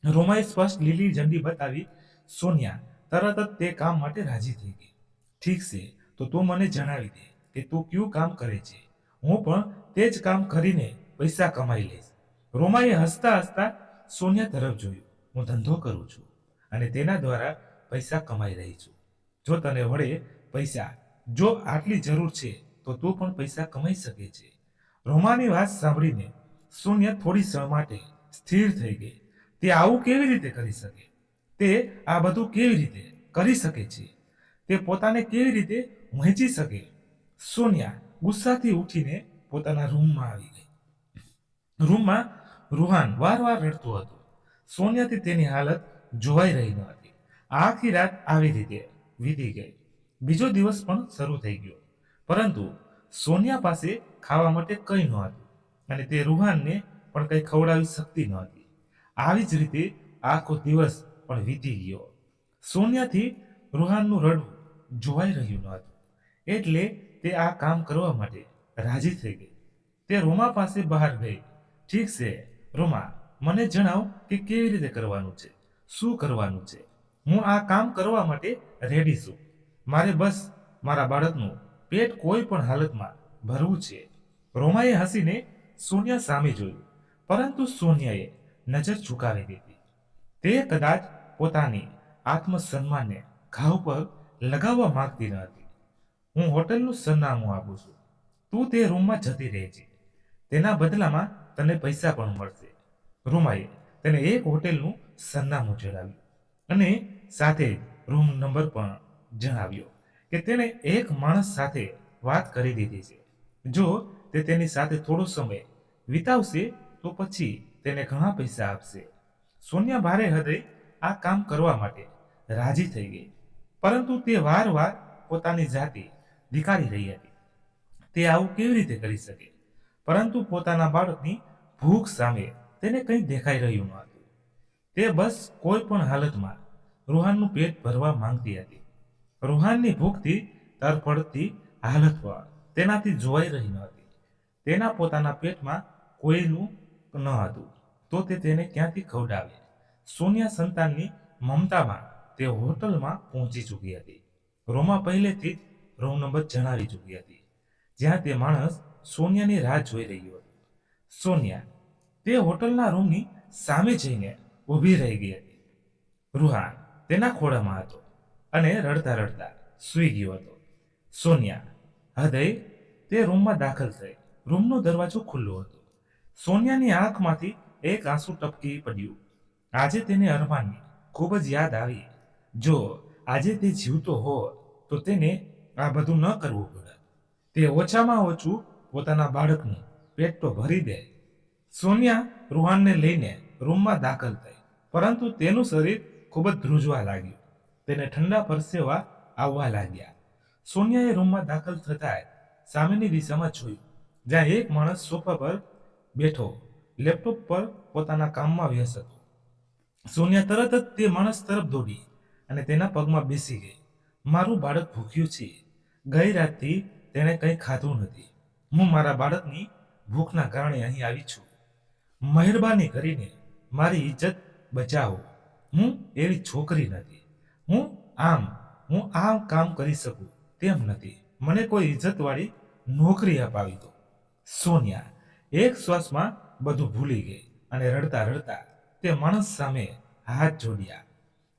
રોમાએ સ્પષ્ટ લીલી ઝંડી બતાવી. સોનિયા તરત જ તે કામ માટે રાજી થઈ ગઈ. ઠીક છે, તો તું મને જણાવી દે કે તું કયું કામ કરે છે. હું પણ તે જ કામ કરીને પૈસા કમાઈ લઈશ. રોમાએ હસતા હસતા સોનિયા તરફ જોયું. હું ધંધો કરું છું અને તેના દ્વારા પૈસા કમાઈ રહી છું. જો તને વળે પૈસા, જો આટલી જરૂર છે તો તું પણ પૈસા કમાઈ શકે છે. રોમાની વાત સાંભળીને સોનિયા થોડી ક્ષણ માટે સ્થિર થઈ ગઈ. તે આવું કેવી રીતે કરી શકે? તે આ બધું કેવી રીતે કરી શકે છે? તે પોતાને કેવી રીતે વહેંચી શકે? સોનિયા ગુસ્સાથી ઉઠીને પોતાના રૂમમાં આવી ગઈ. રૂમમાં રૂહાન વારવાર રડતો હતો. સોનિયાથી તેની હાલત જોવાઈ રહી ન હતી. આખી રાત આવી રીતે વીતી ગઈ. બીજો દિવસ પણ શરૂ થઈ ગયો, પરંતુ સોનિયા પાસે ખાવા માટે કંઈ નહોતું અને તે રૂહાનને પણ કંઈ ખવડાવી શકતી નહોતી. આવી જ રીતે આખો દિવસ પણ વીતી ગયો. સોનિયાથી રૂહાનનું રડવું જોવાઈ રહ્યું નહોતું, એટલે તે આ કામ કરવા માટે રાજી થઈ ગઈ. તે રોમા પાસે બહાર ગઈ. ઠીક છે રોમા, મને જણાવ કે કેવી રીતે કરવાનું છે, શું કરવાનું છે. હું આ કામ કરવા માટે રેડી છું. મારે બસ મારા બાળકનું પેટ કોઈ પણ હાલતમાં ભરવું છે. રોમાએ હસીને સોનિયા સામે જોયું, પરંતુ સોનિયાએ નજર ઝુકાવી દીધી. તે કદાચ પોતાની આત્મસન્માનને ઘાવ પર લગાવવા માંગતી ન હતી. હું હોટલનું સરનામું આપું છું, તું તે રૂમમાં જતી રહેજે, તેના બદલામાં તને પૈસા પણ મળશે. રૂમાએ તેને એક હોટેલનું સરનામું જણાવ્યું અને સાથે જ રૂમ નંબર પણ જણાવ્યો કે તેણે એક માણસ સાથે વાત કરી દીધી છે. જો તે તેની સાથે થોડો સમય વિતાવશે તો પછી તેને ઘણા પૈસા આપશે. સોનિયા ભારે હૃદય આ કામ કરવા માટે રાજી થઈ ગઈ, પરંતુ તે વારવાર પોતાની જાતે ધિક્કારી રહી હતી. તે આવું કેવી રીતે કરી શકે? પરંતુ પોતાના બાળકની ભૂખ સામે તેને કંઈ દેખાઈ રહ્યું ન હતું. તે બસ કોઈ પણ હાલતમાં રૂહાનનું પેટ ભરવા માંગતી હતી. રૂહાનની ભૂખથી તરફડતી હાલત પણ તેનાથી જોવાઈ રહી ન હતી. તેના પોતાના પેટમાં કોઈનું ન હતું તો તે તેને ક્યાંથી ખવડાવે? સોનિયા સંતાનની મમતામાં તે હોટલમાં પહોંચી ચૂકી હતી. રોમા પહેલેથી જ રૂમ નંબર જણાવી ચૂકી હતી, જ્યાં તે માણસ સોનિયાની રાહ જોઈ રહ્યો હતો. સોનિયા તે હોટલના રૂમની સામે જઈને ઊભી રહી ગઈ હતી. રૂહાન તેના ખોળામાં હતો અને રડતા રડતા સૂઈ ગયો હતો. સોનિયા હૃદય તે રૂમમાં દાખલ થઈ. રૂમનો દરવાજો ખુલ્લો હતો. સોનિયાની આંખમાંથી એક આંસુ ટપકી પડ્યું. આજે તેને અરમાનની ખૂબ જ યાદ આવી. જો આજે તે જીવતો હોત તો તેને આ બધું ન કરવું પડત. તે ઓછામાં ઓછું પોતાના બાળકનું પેટ તો ભરી દે. સોનિયા રૂહાનને લઈને રૂમમાં દાખલ થઈ, પરંતુ તેનું શરીર ખૂબ જ ધ્રુજવા લાગ્યું. તેને ઠંડા પરસેવા આવવા લાગ્યા. સોનિયાએ રૂમમાં દાખલ થતાં જ સામેની દિશામાં જોયું, જ્યાં એક માણસ સોફા પર બેઠો લેપટોપ પર પોતાના કામમાં વ્યસ્ત હતો. સોનિયા તરત જ તે માણસ તરફ દોડી અને તેના પગમાં બેસી ગઈ. મારું બાળક ભૂખ્યું છે. ગઈ રાતથી તેણે કંઈ ખાધું નથી. હું મારા બાળકની ભૂખના કારણે અહીં આવી છું. મહેરબાની કરીને મારી ઇજ્જત બચાવો. હું એવી છોકરી નથી. હું આમ કામ કરી શકું તેમ નથી. મને કોઈ ઇજ્જતવાળી નોકરી અપાવી દો. સોનિયા એક શ્વાસમાં બધું ભૂલી ગઈ અને રડતા રડતા તે માણસ સામે હાથ જોડ્યા.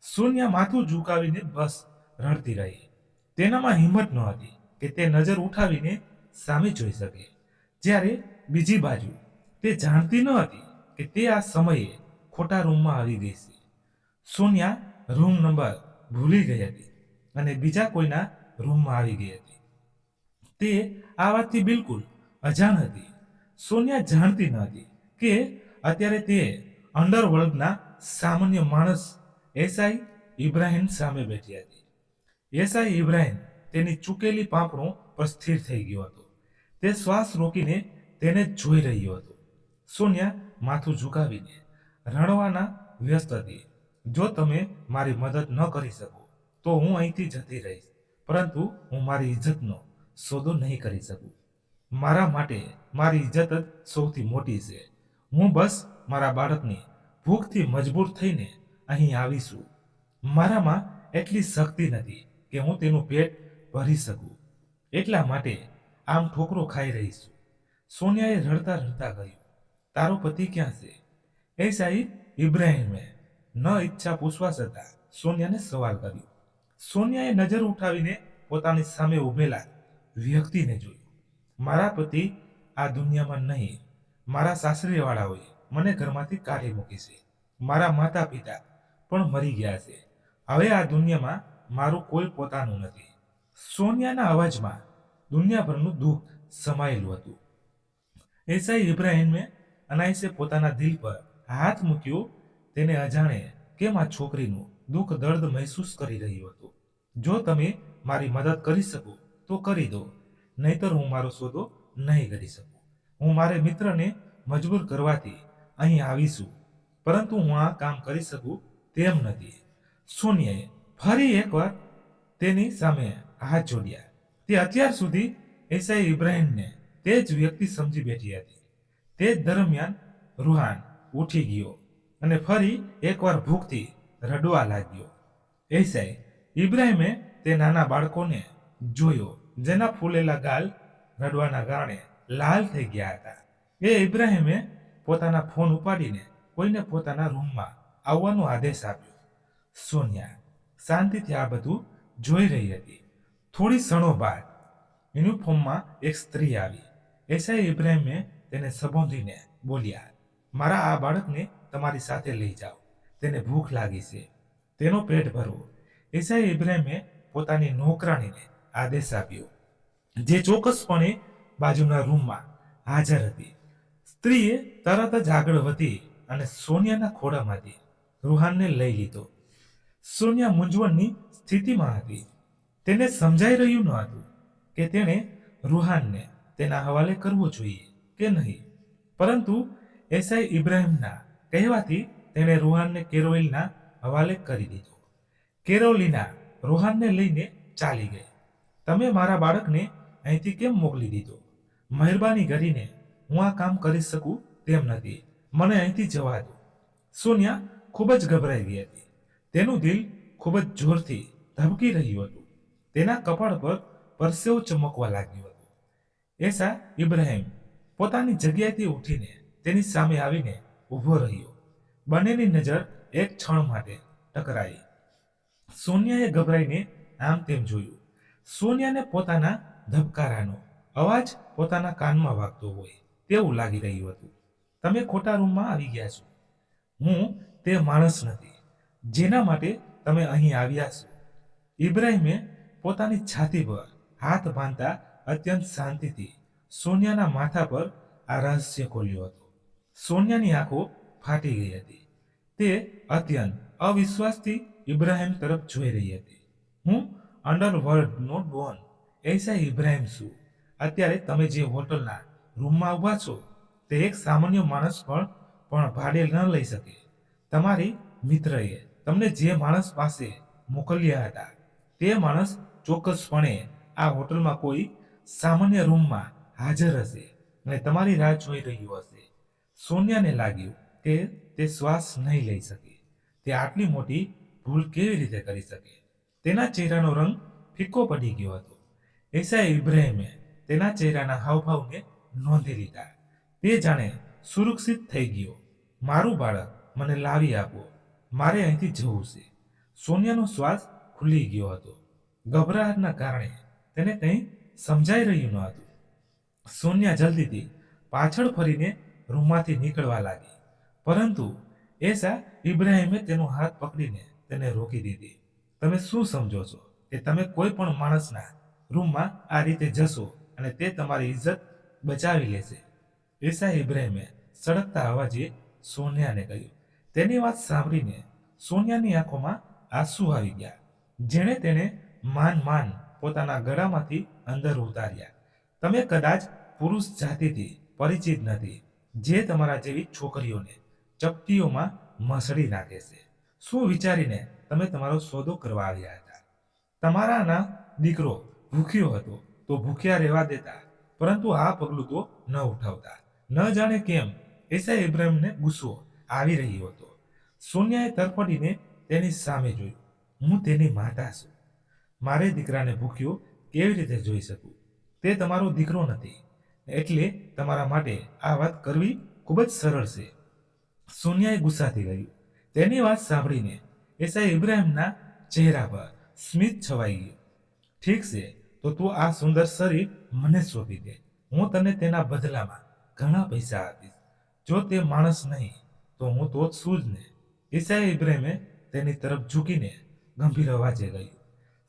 સોનિયા માથું ઝુકાવીને બસ રડતી રહી. તેનામાં હિંમત ન હતી કે તે નજર ઉઠાવીને સામે જોઈ શકે. જ્યારે બીજી બાજુ તે જાણતી ન હતી કે તે આ સમયે ખોટા રૂમમાં આવી ગઈ છે. સોનિયા રૂમ નંબર ભૂલી ગઈ હતી અને બીજા કોઈના રૂમમાં આવી ગઈ હતી. તે આ વાતથી બિલકુલ અજાણ હતી. સોનિયા જાણતી ન હતી કે અત્યારે તે અંડરવર્લ્ડના સામાન્ય માણસ એસઆઈ ઇબ્રાહિમ સામે બેઠી હતી. એસઆઈ ઇબ્રાહિમ તેની ચૂકેલી પાંપણો પર સ્થિર થઈ ગયો હતો. તે શ્વાસ રોકીને તેને જોઈ રહ્યો હતો. સોનિયા માથું ઝુકાવીને રડવાના વ્યસ્ત હતી. જો તમે મારી મદદ ન કરી શકો તો હું અહીંથી જતી રહીશ, પરંતુ હું મારી ઇજ્જતનો સોદો નહીં કરી શકું. મારા માટે મારી ઇજ્જત જ સૌથી મોટી છે. હું બસ મારા બાળકની ભૂખથી મજબૂર થઈને અહીં આવીશું. મારામાં એટલી શક્તિ નથી કે હું તેનું પેટ ભરી શકું. એટલા માટે આમ ઠોકરો ખાઈ રહી છું. સોનિયાએ રડતા રડતા કહ્યું, તારો પતિ ક્યાં છે? એ સાહેબ ઇબ્રાહિમે ન ઈચ્છા પૂછવા છતાં સોનિયાને સવાલ કર્યો. સોનિયાએ નજર ઉઠાવીને પોતાની સામે ઊભેલા વ્યક્તિને જોયું. મારા પતિ આ દુનિયામાં નહીં. મારા સાસરીવાળાઓએ મને ઘરમાંથી કાઢી મૂકી છે. મારા માતા પિતા પણ મરી ગયા છે. હવે આ દુનિયામાં મારું કોઈ પોતાનું નથી. સોનિયાના અવાજમાં દુનિયાભરનું દુઃખ સમાયેલું હતું. એસાઈ ઇબ્રાહિમે અનાયસે પોતાના દિલ પર હાથ મૂક્યો. તેને અજાણે કેમ આ છોકરીનું દુઃખ દર્દ મહેસૂસ કરી રહ્યું હતું. જો તમે મારી મદદ કરી શકો તો કરી દો, નહીતર હું મારો સોદો નહીં કરી શકું. હું મારે મિત્રને મજબૂર કરવાથી અહીં આવીશું, પરંતુ હું આ કામ કરી શકું તેમ નથી. સોનિયાએ ફરી એકવાર તેની સામે હાથ જોડ્યા. તે અત્યાર સુધી એસાઈ ઇબ્રાહિમને તે જ વ્યક્તિ સમજી બેઠી હતી. તે જ દરમિયાન રૂહાન ઉઠી ગયો અને ફરી એકવાર ભૂખથી રડવા લાગ્યો. એસાઈ ઇબ્રાહિમે તે નાના બાળકોને જોયો, જેના ફૂલેલા ગાલ રડવાના કારણે લાલ થઈ ગયા હતા. એ ઇબ્રાહિમે પોતાના ફોન ઉપાડીને કોઈને પોતાના રૂમમાં આવવાનો આદેશ આપ્યો. સોનિયા શાંતિથી આ બધું જોઈ રહી હતી. થોડી ક્ષણો બાદ યુનિફોર્મમાં એક સ્ત્રી આવી. એસઆઈ ઇબ્રાહિમે તેને સંબોધીને બોલ્યા, મારા આ બાળકને તમારી સાથે લઈ જાઓ. તેને ભૂખ લાગી છે, તેનો પેટ ભરવો. એસઆઈ ઇબ્રાહિમે પોતાની નોકરાણીને આદેશ આપ્યો, જે ચોક્કસપણે બાજુના રૂમમાં હાજર હતી. સ્ત્રીએ તરત જ આગળ વધી અને સોનિયાના ખોળામાંથી રૂહાનને લઈ લીધો. સોનિયા મૂંઝવણની સ્થિતિમાં હતી. તેને સમજાઈ રહ્યું ન હતું કે તેણે રૂહાનને તેના હવાલે કરવો જોઈએ કે નહીં. પરંતુ એસઆઈ ઇબ્રાહિમના કહેવાથી તેણે રૂહાનને કેરોલિના હવાલે કરી દીધો. કેરોલિના રૂહાનને લઈને ચાલી ગઈ. તમે મારા બાળકને અહીંથી કેમ મોકલી દીધો? મહેરબાની કરીને હું આ કામ કરી શકું તેમ નથી. મને અહીંથી જવા દો. સોનિયા ખૂબ જ ગભરાઈ ગઈ હતી. તેનું દિલ ખૂબ જ જોરથી ધબકી રહ્યું હતું. તેના કપાળ પર પરસેવો ચમકવા લાગ્યો હતો. એસા ઇબ્રાહિમ પોતાની જગ્યાએથી ઉઠીને તેની સામે આવીને ઊભો રહ્યો. બંનેની નજર એક ક્ષણ માટે ટકરાઈ. સોનિયાએ ગભરાઈને આમ તેમ જોયું. સોનિયાને પોતાના ધબકારાનો અવાજ પોતાના કાનમાં વાગતો હોય તેવું લાગી રહ્યું હતું. તમે ખોટા રૂમમાં આવી ગયા છો. હું તે માણસ નથી જેના માટે તમે અહીં આવ્યા છો. ઇબ્રાહિમે પોતાની છાતી પર હાથ બાંધતા અત્યંત શાંતિથી સોનિયાના માથા પર આ રહસ્ય ખોલ્યો હતો. સોનિયાની આંખો ફાટી ગઈ હતી. તે અત્યંત અવિશ્વાસથી ઇબ્રાહિમ તરફ જોઈ રહી હતી. હું અંડરવર્લ્ડનો ડોન એસઆઈ ઇબ્રાહિમ છું. અત્યારે તમે જે હોટલના રૂમમાં ઊભા છો તે એક સામાન્ય માણસ પણ ભાડે ન લઈ શકે. તમારી મિત્રએ તમને જે માણસ પાસે મોકલ્યા હતા તે માણસ ચોક્કસપણે આ હોટલમાં કોઈ સામાન્ય રૂમમાં હાજર હશે અને તમારી રાહ જોઈ રહ્યું હશે. સોનિયાને લાગ્યું કે તે શ્વાસ નહીં લઈ શકે. તે આટલી મોટી ભૂલ કેવી રીતે કરી શકે? તેના ચહેરાનો રંગ ફીકો પડી ગયો હતો. એસઆઈ ઇબ્રાહિમે તેના ચહેરાના હાવભાવને નોંધી લીધા. તે જાણે સુરક્ષિત થઈ ગયો. મારું બાળક મને લાવી આપો. મારે અહીંથી જવું છે. સોનિયાનો શ્વાસ ખુલી ગયો હતો. ગભરાટના કારણે તેને કંઈ સમજાઈ રહ્યું ન હતું. સોનિયા જલ્દીથી પાછળ ફરીને રૂમમાંથી નીકળવા લાગી. પરંતુ એસા ઇબ્રાહિમે તેનો હાથ પકડીને તેને રોકી દીધી. તમે શું સમજો છો કે તમે કોઈ પણ માણસના રૂમમાં આ રીતે જશો અને તે તમારી ઇજ્જત બચાવી લેશે? એસા ઇબ્રાહિમે સળગતા અવાજે સોનિયાને કહ્યું. તેની વાત સાંભળીને સોનિયાની આંખોમાં આંસુ આવી ગયા. જેણે તેને માન પોતાના ગળામાંથી અંદર ઉતાર્યા. તમે કદાચ પુરુષ જાતિથી પરિચિત નથી જે તમારા જેવી છોકરીઓને ચપટીઓમાં મસળી નાખે છે. શું વિચારીને તમે તમારો સોદો કરવા આવ્યા હતા? તમારાના દીકરો ભૂખ્યો હતો તો ભૂખ્યા રહેવા દેતા, પરંતુ આ પગલું તો ન ઉઠાવતા. ન જાણે કેમ એસા ઇબ્રાહિમને ગુસ્સો આવી રહ્યો હતો. સોનિયાએ તરફડીને તેની સામે જોયું. હું તેની માતા છું. મારે દીકરાને ભૂખ્યો કેવી રીતે જોઈ શકું? તે તમારો દીકરો નથી, એટલે તમારા માટે આ વાત કરવી ખૂબ જ સરળ છે. સોનિયાએ ગુસ્સાથી કહ્યું. તેની વાત સાંભળીને એસા ઇબ્રાહિમના ચહેરા પર સ્મિત છવાઈ ગયું. ઠીક છે, તો તું આ સુંદર શરીર મને સોંપી દે. હું તને તેના બદલામાં ઘણા પૈસા આપીશ. જો તે માણસ નહીં તો હું તો છું જ ને. એસા ઇબ્રાહિમે તેની તરફ ઝૂકીને ગંભીર અવાજે કહ્યું.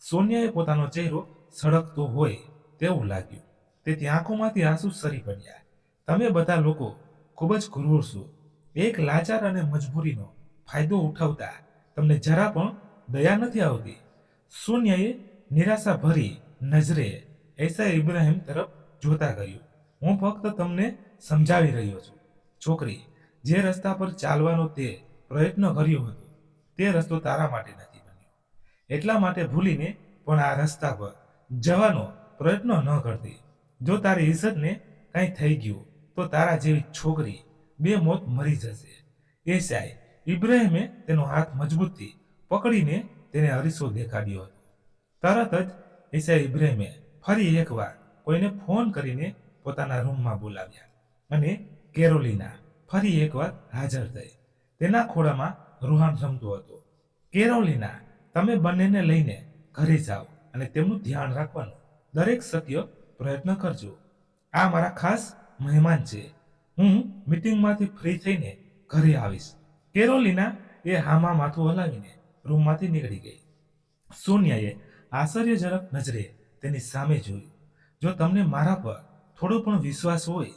સોનિયાએ પોતાનો ચહેરો સળગતો હોય તેવું લાગ્યું. તેથી આંખોમાંથી આંસુ સરી પડ્યા. તમે બધા લોકો ખૂબ જ ક્રૂર છો. એક લાચાર અને મજબૂરીનો ફાયદો ઉઠાવતા તમને જરા પણ દયા નથી આવતી. સોનિયાએ નિરાશા ભરી નજરે એસા ઇબ્રાહિમ તરફ જોતા કહ્યું. હું ફક્ત તમને સમજાવી રહ્યો છું. છોકરી, જે રસ્તા પર ચાલવાનો તે પ્રયત્ન કર્યો હતો તે રસ્તો તારા માટે નથી બન્યો. એટલા માટે ભૂલીને પણ આ રસ્તા પર જવાનો પ્રયત્ન ન કરતી. જો તારી ઇજ્જતને કંઈ થઈ ગયું તો તારા જેવી છોકરી બે મોત મરી જશે. એસાઈ ઇબ્રાહિમે તેનો હાથ મજબૂતથી પકડીને તેને અરીસો દેખાડ્યો હતો. તરત જ એસાઈ ઇબ્રાહિમે ફરી એકવાર કોઈને ફોન કરીને પોતાના રૂમમાં બોલાવ્યા અને કેરોલિના ફરી એકવાર હાજર થઈ. તેના ખોળામાં રૂહાન રમતો હતો. કેરોલિના તમે બંનેને લઈને ઘરે જાઓ અને તેમનું ધ્યાન રાખવાનો દરેક શક્ય પ્રયત્ન કરજો. આ મારા ખાસ મહેમાન છે. હું મીટિંગમાંથી ફ્રી થઈને ઘરે આવીશ. કેરોલિના એ હામાં માથું હલાવીને રૂમમાંથી નીકળી ગઈ. સોનિયાએ આશ્ચર્યજનક નજરે તેની સામે જોયું. જો તમને મારા પર થોડો પણ વિશ્વાસ હોય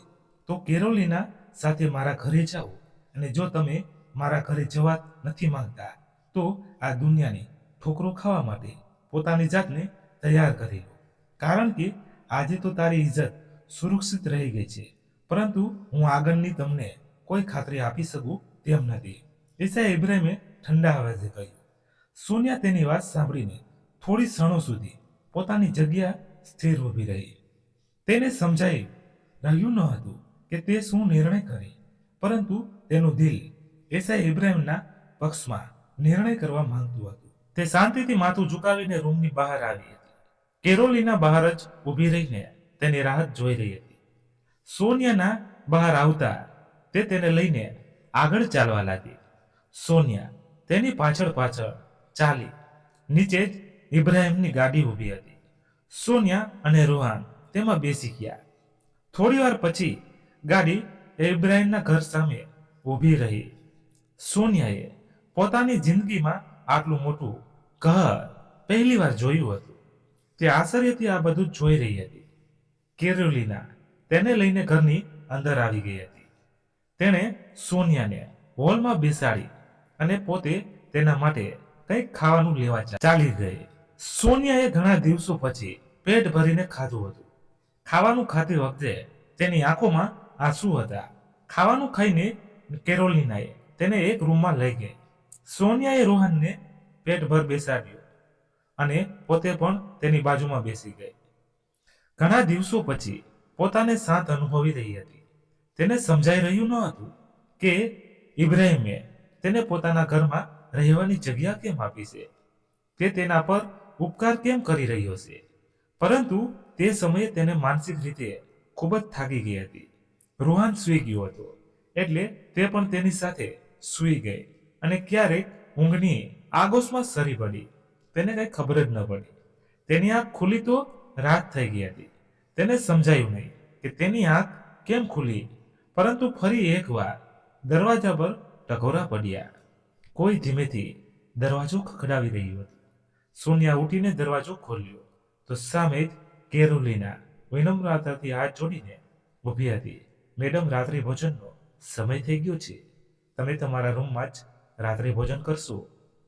તો કેરોલિના સાથે મારા ઘરે જાઓ, અને જો તમે મારા ઘરે જવા નથી માંગતા તો આ દુનિયાની ઠોકરો ખાવા માટે પોતાની જાતને તૈયાર કરી લો. કારણ કે આજે તો તારી ઇજ્જત સુરક્ષિત રહી ગઈ છે, પરંતુ હું આગળની તમને કોઈ ખાતરી આપી શકું તેમ નથી. ઈસા ઇબ્રાહિમે ઠંડા અવાજે કહ્યું. સોનિયા તેની વાત સાંભળીને થોડી ક્ષણો સુધી પોતાની જગ્યા સ્થિર ઊભી રહી. તેને સમજાઈ રહ્યું ન હતું કે તે શું નિર્ણય કરે, પરંતુ તેનું દિલ ઈસા ઇબ્રાહિમના પક્ષમાં નિર્ણય કરવા માંગતું હતું. તે શાંતિથી માથું ઝુકાવીને રૂમની બહાર આવી હતી. કેરોલિના બહાર જ ઊભી રહીને તેની રાહ જોઈ રહી હતી. સોનિયાના બહાર આવતા તે તેને લઈને આગળ ચાલવા લાગી. સોનિયા તેની પાછળ પાછળ ચાલી. નીચે જ ઇબ્રાહિમની ગાડી ઊભી હતી. સોનિયા અને રોહાન તેમાં બેસી ગયા. થોડી વાર પછી ગાડી ઇબ્રાહિમના ઘર સામે ઊભી રહી. સોનિયાએ પોતાની જિંદગીમાં આટલું મોટું ઘર પહેલી વાર જોયું હતું. તે આશ્ચર્યથી આ બધું જોઈ રહી હતી. કેરોલિના તેને લઈને ઘરની અંદર આવી ગઈ હતી. તેણે સોનિયાને હોલમાં બેસાડી અને પોતે તેના માટે કંઈક ખાવાનું લેવા ચાલી ગઈ. સોનિયાએ ઘણા દિવસો પછી પેટ ભરીને ખાધું હતું. ખાવાનું ખાતી વખતે તેની આંખોમાં આંસુ હતા. ખાવાનું ખાઈને કેરોલિનાએ તેને એક રૂમમાં લઈ ગઈ. સોનિયાએ રોહનને પેટભર બેસાડ્યો અને પોતે પણ તેની બાજુમાં બેસી ગઈ. ઘણા દિવસો પછી પોતાને શાંત અનુભવી રહી હતી. તેને સમજાઈ રહ્યું ન હતું કે ઇબ્રાહિમે તેને પોતાના ઘરમાં રહેવાની જગ્યા કેમ આપી છે, તે તેના પર ઉપકાર કેમ કરી રહ્યો છે. પરંતુ તે સમયે તેને માનસિક રીતે ખૂબ જ થાકી ગઈ હતી. રોહન સૂઈ ગયો હતો, એટલે તે પણ તેની સાથે સૂઈ ગઈ અને ક્યારેક ઊંઘની આગોશમાં સરી પડી. તેને કંઈ ખબર જ ન પડી. તેની આંખ ખુલી તો રાત થઈ ગઈ હતી. તેને સમજાયું નહીં કે તેની આંખ કેમ ખુલી, પરંતુ ફરી એકવાર દરવાજા પર ટકોરા પડ્યા. કોઈ ધીમેથી દરવાજો ખખડાવી રહ્યું હતું. સોનિયા ઉઠીને દરવાજો ખોલ્યો તો સામે જ કેરોલિના વિનમ્રતાથી હાથ જોડીને ઊભી હતી. મેડમ, રાત્રિ ભોજનનો સમય થઈ ગયો છે. તમે તમારા રૂમમાં જ રાત્રિ ભોજન કરશો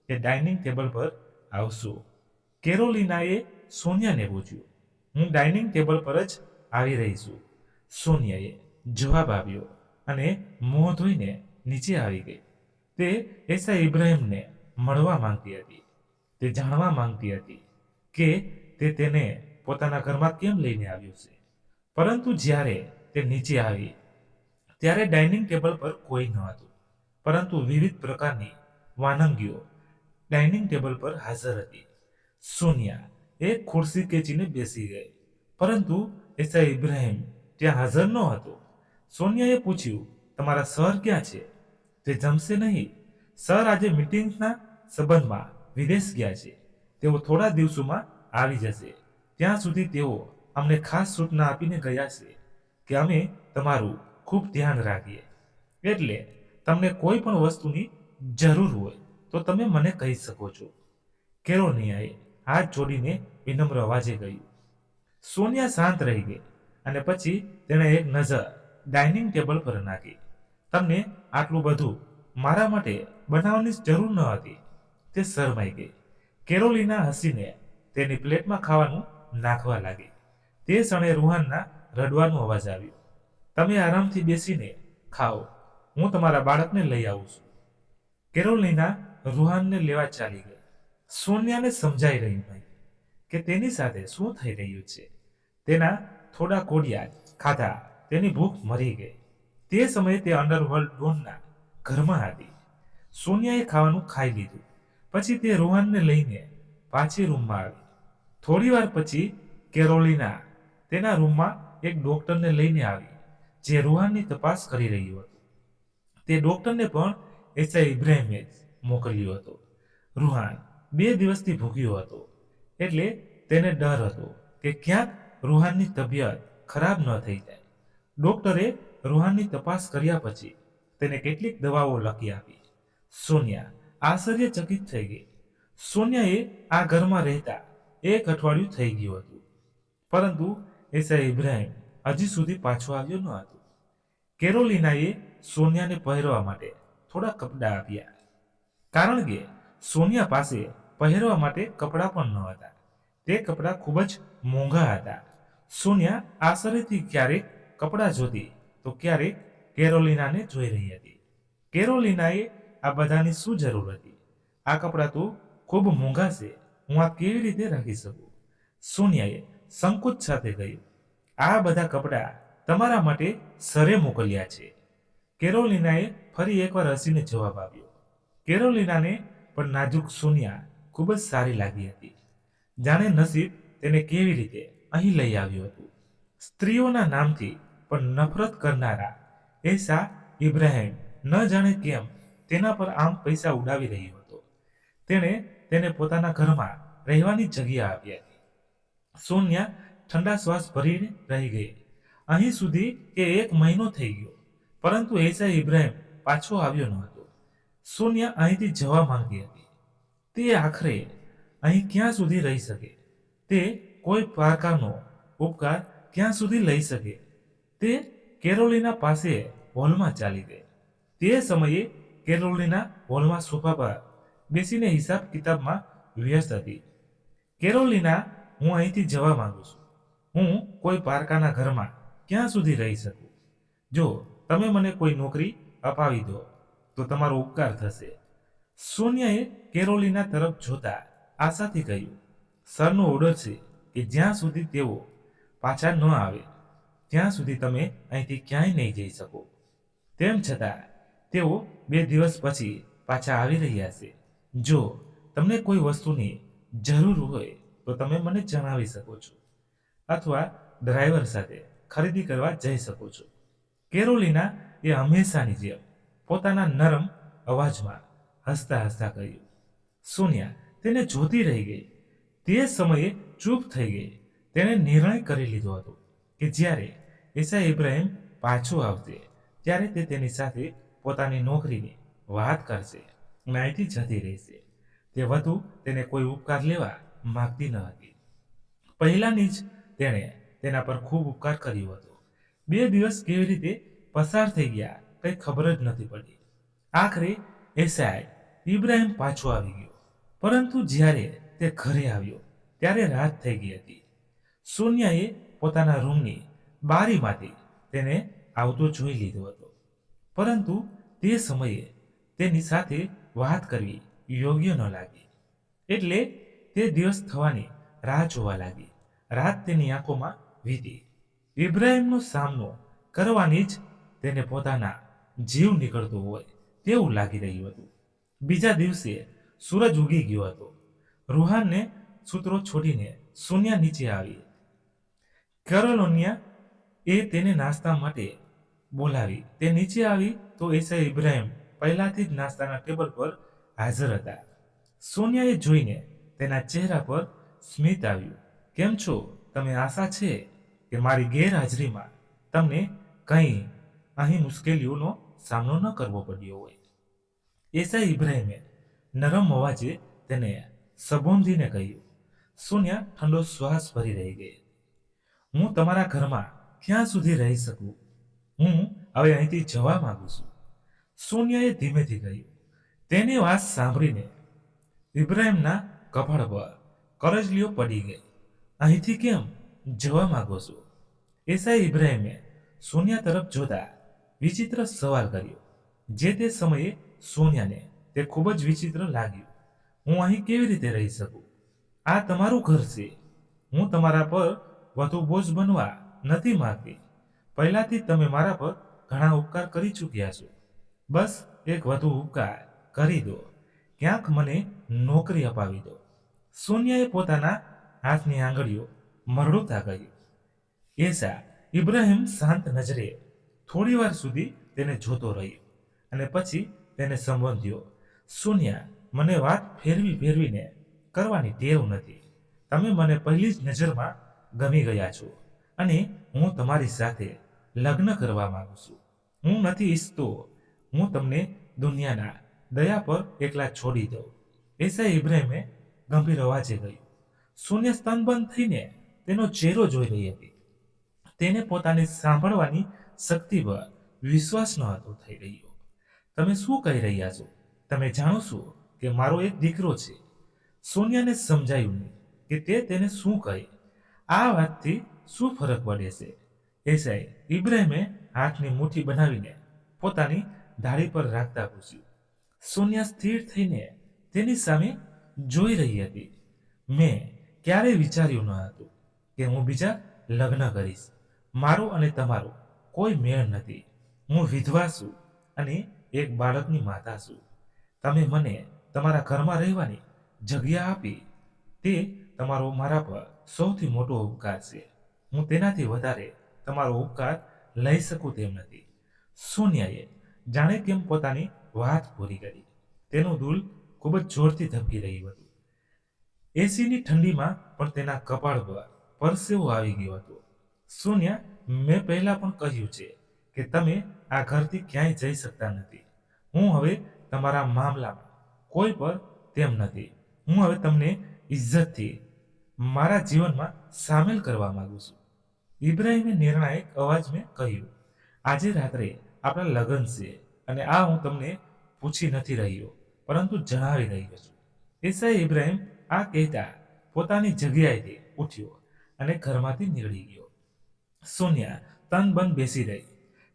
કે ડાઇનિંગ ટેબલ પર આવશો? કેરોલિનાએ સોનિયાને પૂછ્યું. હું ડાઇનિંગ ટેબલ પર જ આવી રહી છું, સોનિયાએ જવાબ આપ્યો અને મોં ધોઈને નીચે આવી ગઈ. તે ઈસા ઇબ્રાહિમને મળવા માંગતી હતી. તે જાણવા માંગતી હતી કે તે તેને પોતાના ઘરમાં કેમ લઈને આવ્યો છે. પરંતુ જ્યારે તે નીચે આવી ત્યારે ડાઇનિંગ ટેબલ પર કોઈ ન હતું, પરંતુ વિવિધ પ્રકારની વાનગીઓ ડાઇનિંગ ટેબલ પર હાજર હતી. સોનિયા એક ખુરશી ખેંચીને બેસી ગઈ, પરંતુ ઈસા ઇબ્રાહિમ ત્યાં હાજર ન હતો. સોનિયાએ પૂછ્યું, તમારા સર ક્યાં છે? તે જમશે નહીં. સર આજે મીટિંગના સંબંધમાં વિદેશ ગયા છે. તેઓ થોડા દિવસોમાં આવી જશે. ત્યાં સુધી તેઓ અમને ખાસ સૂચના આપીને ગયા છે કે અમે તમારું ખૂબ ધ્યાન રાખીએ. એટલે તમને કોઈ પણ વસ્તુની જરૂર હોય તો તમે મને કહી શકો છો. કેરોલિનાએ હાથ જોડીને વિનમ્ર અવાજે કહ્યું. સોનિયા શાંત રહી ગઈ અને પછી તેણે એક નજર ડાઇનિંગ ટેબલ પર નાખી. તમને આટલું બધું મારા માટે બનાવવાની જરૂર ન હતી. તે શરમાઈ ગઈ. કેરોલિના હસીને તેની પ્લેટમાં ખાવાનું નાખવા લાગી. તે ક્ષણે રૂહાનના રડવાનો અવાજ આવ્યો. તમે આરામથી બેસીને ખાઓ, હું તમારા બાળકને લઈ આવું છું. કેરોલિના રૂહાનને લેવા ચાલી ગઈ. સોનિયાને સમજાઈ રહ્યું નહીં કે તેની સાથે શું થઈ રહ્યું છે. તેના થોડા કોડિયા ખાધા તેની ભૂખ મરી ગઈ. તે સમયે તે અંડરવર્લ્ડ ડોનના ઘરમાં હતી. સોનિયાએ ખાવાનું ખાઈ લીધું. પછી તે રોહનને લઈને પાછી રૂમમાં આવી. થોડી વાર પછી કેરોલિના તેના રૂમમાં એક ડોક્ટરને લઈને આવી, જે રોહનની તપાસ કરી રહ્યું હતું. તે ડોક્ટરને પણ ઈસા ઇબ્રાહિમે મોકલ્યો હતો. રોહન 2 દિવસથી ભૂખ્યો હતો, એટલે તેને ડર હતો કે ક્યાંક રૂહાનની તબિયત ખરાબ ન થઈ જાય. ડોક્ટરે રૂહાનની તપાસ કર્યા પછી તેને કેટલીક દવાઓ લખી આપી. સોનિયા આશ્ચર્યચકિત થઈ ગઈ. સોનિયાએ આ ઘરમાં રહેતા 1 અઠવાડિયું થઈ ગયું હતું, પરંતુ એસઆઈ ઇબ્રાહિમ હજી સુધી પાછો આવ્યો ન હતો. કેરોલિનાએ સોનિયાને પહેરવા માટે થોડા કપડાં આપ્યા, કારણ કે સોનિયા પાસે પહેરવા માટે કપડાં પણ ન હતા. તે કપડાં ખૂબ જ મોંઘા હતા. સોનિયા આશ્ચર્યથી ક્યારેક કપડાં જોતી તો ક્યારેક કેરોલિનાને જોઈ રહી હતી. કેરોલિનાએ આ બધાની શું જરૂર હતી? આ કપડાં તો ખૂબ મોંઘા છે, હું આ કેવી રીતે રાખી શકું? સોનિયાએ સંકોચ સાથે કહ્યું, આ બધા કપડાં તમારા માટે સરે મોકલ્યા છે. કેરોલિનાએ ફરી એકવાર હસીને જવાબ આપ્યો. કેરોલિનાને પણ નાજુક સોનિયા ખૂબ જ સારી લાગી હતી. જાણે નસીબ તેને કેવી રીતે અહીં લઈ આવ્યું હતું. સ્ત્રીઓના નામથી પણ નફરત કરનારા એસા ઇબ્રાહિમ ન જાણે કેમ તેના પર આમ પૈસા ઉડાવી રહ્યો હતો. તેણે તેને પોતાના ઘરમાં રહેવાની જગ્યા આપી હતી. સોનિયા ઠંડા શ્વાસ ભરીને રહી ગઈ. અહીં સુધી કે 1 મહિનો થઈ ગયો, પરંતુ એસા ઇબ્રાહિમ પાછો આવ્યો ન હતો. સોનિયા અહીંથી જવા માંગતી હતી. તે આખરે અહીં ક્યાં સુધી રહી શકે? તે કોઈ પ્રકારનો ઉપકાર ક્યાં સુધી લઈ શકે? તે કેરોલિના પાસે હોલમાં ચાલી ગઈ. તે સમયે કેરોલિના હોલમાં સોફા પર બેસીને હિસાબ કિતાબમાં વ્યસ્ત હતી. કેરોલિના, હું અહીંથી જવા માંગુ છું. હું કોઈ પારકાના ઘરમાં ક્યાં સુધી રહી શકું? જો તમે મને કોઈ નોકરી અપાવી દો તો તમારો ઉપકાર થશે. સોનિયાએ કેરોલિના તરફ જોતા આશાથી કહ્યું, સરનો ઓર્ડર છે કે જ્યાં સુધી તેઓ પાછા ન આવે ત્યાં સુધી તમે અહીંથી ક્યાંય નહીં જઈ શકો. તેમ છતાં તેઓ 2 દિવસ પછી પાછા આવી રહ્યા છે. જો તમને કોઈ વસ્તુની જરૂર હોય તો તમે મને જણાવી શકો છો, અથવા ડ્રાઈવર સાથે ખરીદી કરવા જઈ શકો છો. કેરોલિના એ હંમેશાની જેમ પોતાના નરમ અવાજમાં હસતા હસતા કહ્યું. સોનિયા તેને જોતી રહી ગઈ. તે સમયે ચૂપ થઈ ગઈ. તેણે નિર્ણય કરી લીધો હતો કે જ્યારે એસા ઇબ્રાહિમ પાછો આવશે ત્યારે તે તેની સાથે પોતાની નોકરીની વાત કરશે અને અહીંથી જતી રહેશે. તે વધુ તેને કોઈ ઉપકાર લેવા માંગતી ન હતી. પહેલાની જ તેણે તેના પર ખૂબ ઉપકાર કર્યો હતો. 2 દિવસ કેવી રીતે પસાર થઈ ગયા કંઈ ખબર જ નથી પડી. આખરે એસઆઈ ઇબ્રાહિમ પાછો આવી ગયો, પરંતુ જ્યારે તે ઘરે આવ્યો ત્યારે રાત થઈ ગઈ હતી. સોનિયાએ પોતાના રૂમની બારીમાંથી તેને આવતો જોઈ લીધો હતો, પરંતુ તે સમયે તેની સાથે વાત કરવી યોગ્ય ન લાગી, એટલે તે દિવસ થવાની રાહ જોવા લાગી. રાત તેની આંખોમાં વીતી. ઇબ્રાહિમનો સામનો કરવાની જ તેને પોતાના જીવ નીકળતો હોય તેવું લાગી રહ્યું હતું. બીજા દિવસે સૂરજ ઉગી ગયો હતો. રૂહાનને સૂત્રો છોડીને સોનિયા નીચે આવી. કેરોલિના એ તેને નાસ્તા માટે બોલાવી. તે નીચે આવી તો એસા ઇબ્રાહિમ પહેલાથી જ નાસ્તાના ટેબલ પર હાજર હતા. સોનિયાએ જોઈને તેના ચહેરા પર સ્મિત આવ્યું. કેમ છો? તમે? આશા છે કે મારી ગેરહાજરીમાં તમને કંઈ અહીં મુશ્કેલીઓનો સામનો ન કરવો પડ્યો હોય. એસા ઇબ્રાહિમે નરમ અવાજે તેને સંબોધીને કહ્યું. સોનિયા ઠંડો શ્વાસ ભરી રહી ગઈ. હું તમારા ઘરમાં ક્યાં સુધી રહી શકું? હું હવે અહીંથી જવા માંગુ છું. સોનિયાએ ધીમેથી કહ્યું. તેની વાત સાંભળીને ઇબ્રાહિમના કપાળ પર કરચલીઓ પડી ગઈ. અહીંથી કેમ જવા માંગો છો? એસા ઇબ્રાહિમે સોનિયા તરફ જોતા વિચિત્ર સવાલ કર્યો. જે તે સમયે સોનિયાને તે ખૂબ જ વિચિત્ર લાગ્યું. હું અહીં કેવી રીતે રહી શકું? આ તમારું ઘર છે. હું તમારા પર વધુ બોજ બનવા નથી માંગતી. પહેલાથી તમે મારા પર ઘણા ઉપકાર કરી ચૂક્યા છો. બસ એક વધુ ઉપકાર કરી દો. ક્યાંક મને નોકરી અપાવી દો. સોનિયાએ પોતાના હાથની આંગળીઓ મરડોતા કહ્યું. એસા ઇબ્રાહિમ શાંત નજરે થોડી વાર સુધી તેને જોતો રહ્યો અને પછી તેને સંબોધ્યો. સોનિયા, મને વાત ફેરવીને કરવાની ટેવ નથી. તમે મને પહેલી જ નજરમાં ગમી ગયા છો અને હું તમારી સાથે લગ્ન કરવા માંગુ છું. હું નથી ઈચ્છતો હું તમને દુનિયાના દયા પર એકલા છોડી દઉં. એસા ઇબ્રાહિમે ગંભીર અવાજે કહ્યું. સોનિયા સ્તનબંધ થઈને તેનો ચહેરો જોઈ રહી હતી. તેને પોતાની સાંભળવાની શક્તિ પર વિશ્વાસ ન હતો થઈ રહ્યો. તમે શું કહી રહ્યા છો? તમે જાણો છો કે મારો એક દીકરો છે. સોનિયાને સમજાયું નહીં કે તે તેને શું કહે. આ વાતથી શું ફરક પડે છે? એસાએ ઇબ્રાહિમે હાથની મુઠ્ઠી બનાવીને પોતાની દાઢી પર રાખતા પૂછ્યું. સોનિયા સ્થિર થઈને તેની સામે જોઈ રહી હતી. મેં ક્યારેય વિચાર્યું ન હતું કે હું બીજા લગ્ન કરીશ. મારો અને તમારો કોઈ મેળ નથી. હું વિધવા છું અને એક બાળકની માતા છું. તમે મને તમારા ઘરમાં રહેવાની જગ્યા આપી તે તમારો મારા પર સૌથી મોટો ઉપકાર છે. હું તેનાથી વધારે તમારો ઉપકાર લઈ શકું તેમ નથી. સોનિયાએ જાણે કેમ પોતાની વાત પૂરી કરી. તેનું દિલ ખૂબ જ જોરથી ધબકી રહ્યું હતું. એસીની ઠંડીમાં પણ તેના કપાળ પર પરસેવો આવી ગયો હતો. સોનિયા, મેં પહેલા પણ કહ્યું છે કે તમે આ ઘરથી ક્યાંય જઈ શકતા નથી. હું હવે તમારા મામલામાં કોઈ પર તેમ નથી. હું હવે તમને ઇજ્જતથી મારા જીવનમાં સામેલ કરવા માંગુ છું. ઇબ્રાહિમે નિર્ણાયક અવાજમાં કહ્યું. આજે રાત્રે આપણા લગ્ન છે અને આ હું તમને પૂછી નથી રહ્યો પરંતુ જણાવી રહ્યો છું. એસાએ ઇબ્રાહિમ આ કહેતા પોતાની જગ્યાએથી ઉઠ્યો અને ઘરમાંથી નીકળી ગયો. સોનિયા તનબંધ બેસી રહી.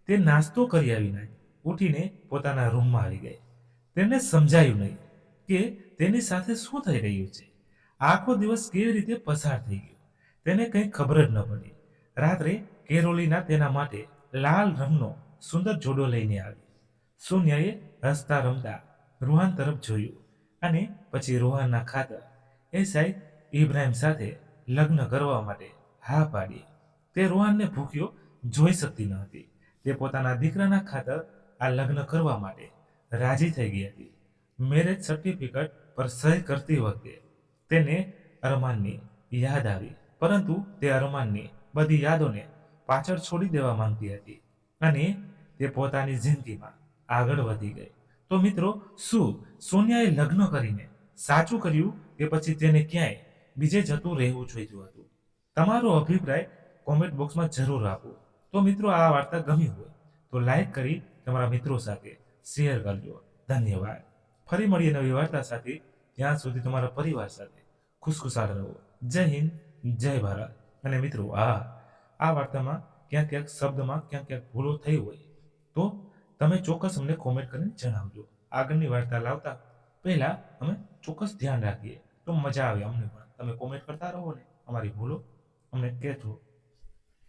તે નાસ્તો કર્યા વિના ઉઠીને પોતાના રૂમમાં આવી ગઈ. તેને સમજાયું નહીં કે તેની સાથે શું થઈ રહ્યું છે. આખો દિવસ કેવી રીતે પસાર થઈ ગયો તેને કંઈ ખબર જ ન પડી. રાત્રે કેરોલિના તેના માટે લાલ રંગનો સુંદર જોડો લઈને આવી. સોનિયાએ હસતા રમતા રૂહાન તરફ જોયું અને પછી રૂહાનના ખાતર એસાએ ઇબ્રાહિમ સાથે લગ્ન કરવા માટે હા પાડી. તે રૂહાનને ભૂખ્યો જોઈ શકતી ન હતી. તે પોતાના દીકરાના ખાતર આ લગ્ન કરવા માટે રાજી થઈ ગઈ હતી. મેરેજ સર્ટિફિકેટ પર સહી કરતી વખતે તેને અરમાનની યાદ આવી, પરંતુ તે અરમાનની બધી યાદોને પાછળ છોડી દેવા માંગતી હતી અને તે પોતાની જિંદગીમાં આગળ વધી ગઈ. તો મિત્રો, શું સોનિયાએ લગ્ન કરીને સાચું કર્યું કે પછી તેને ક્યાંય બીજે જતું રહેવું જોઈતું હતું? તમારો અભિપ્રાય કોમેન્ટ બોક્સમાં જરૂર આપો. તો મિત્રો, આ વાર્તા ગમી હોય તો લાઈક કરી તમારા મિત્રો સાથે શેર કરજો. ધન્યવાદ. ફરી મળીએ નવી વાર્તા સાથે. ત્યાં સુધી તમારા પરિવાર સાથે ખુશખુશાલ રહો. જય હિન્દ, જય ભારત. અને મિત્રો, આ વાર્તામાં ક્યાંક ક્યાંક શબ્દમાં ક્યાંક ક્યાંક ભૂલો થઈ હોય તો તમે ચોક્કસ અમને કોમેન્ટ કરીને જણાવજો. આગળની વાર્તા લાવતા પહેલા અમે ચોક્કસ ધ્યાન રાખીએ તો મજા આવે અમને પણ. તમે કોમેન્ટ કરતા રહો ને અમારી ભૂલો અમને કહેજો.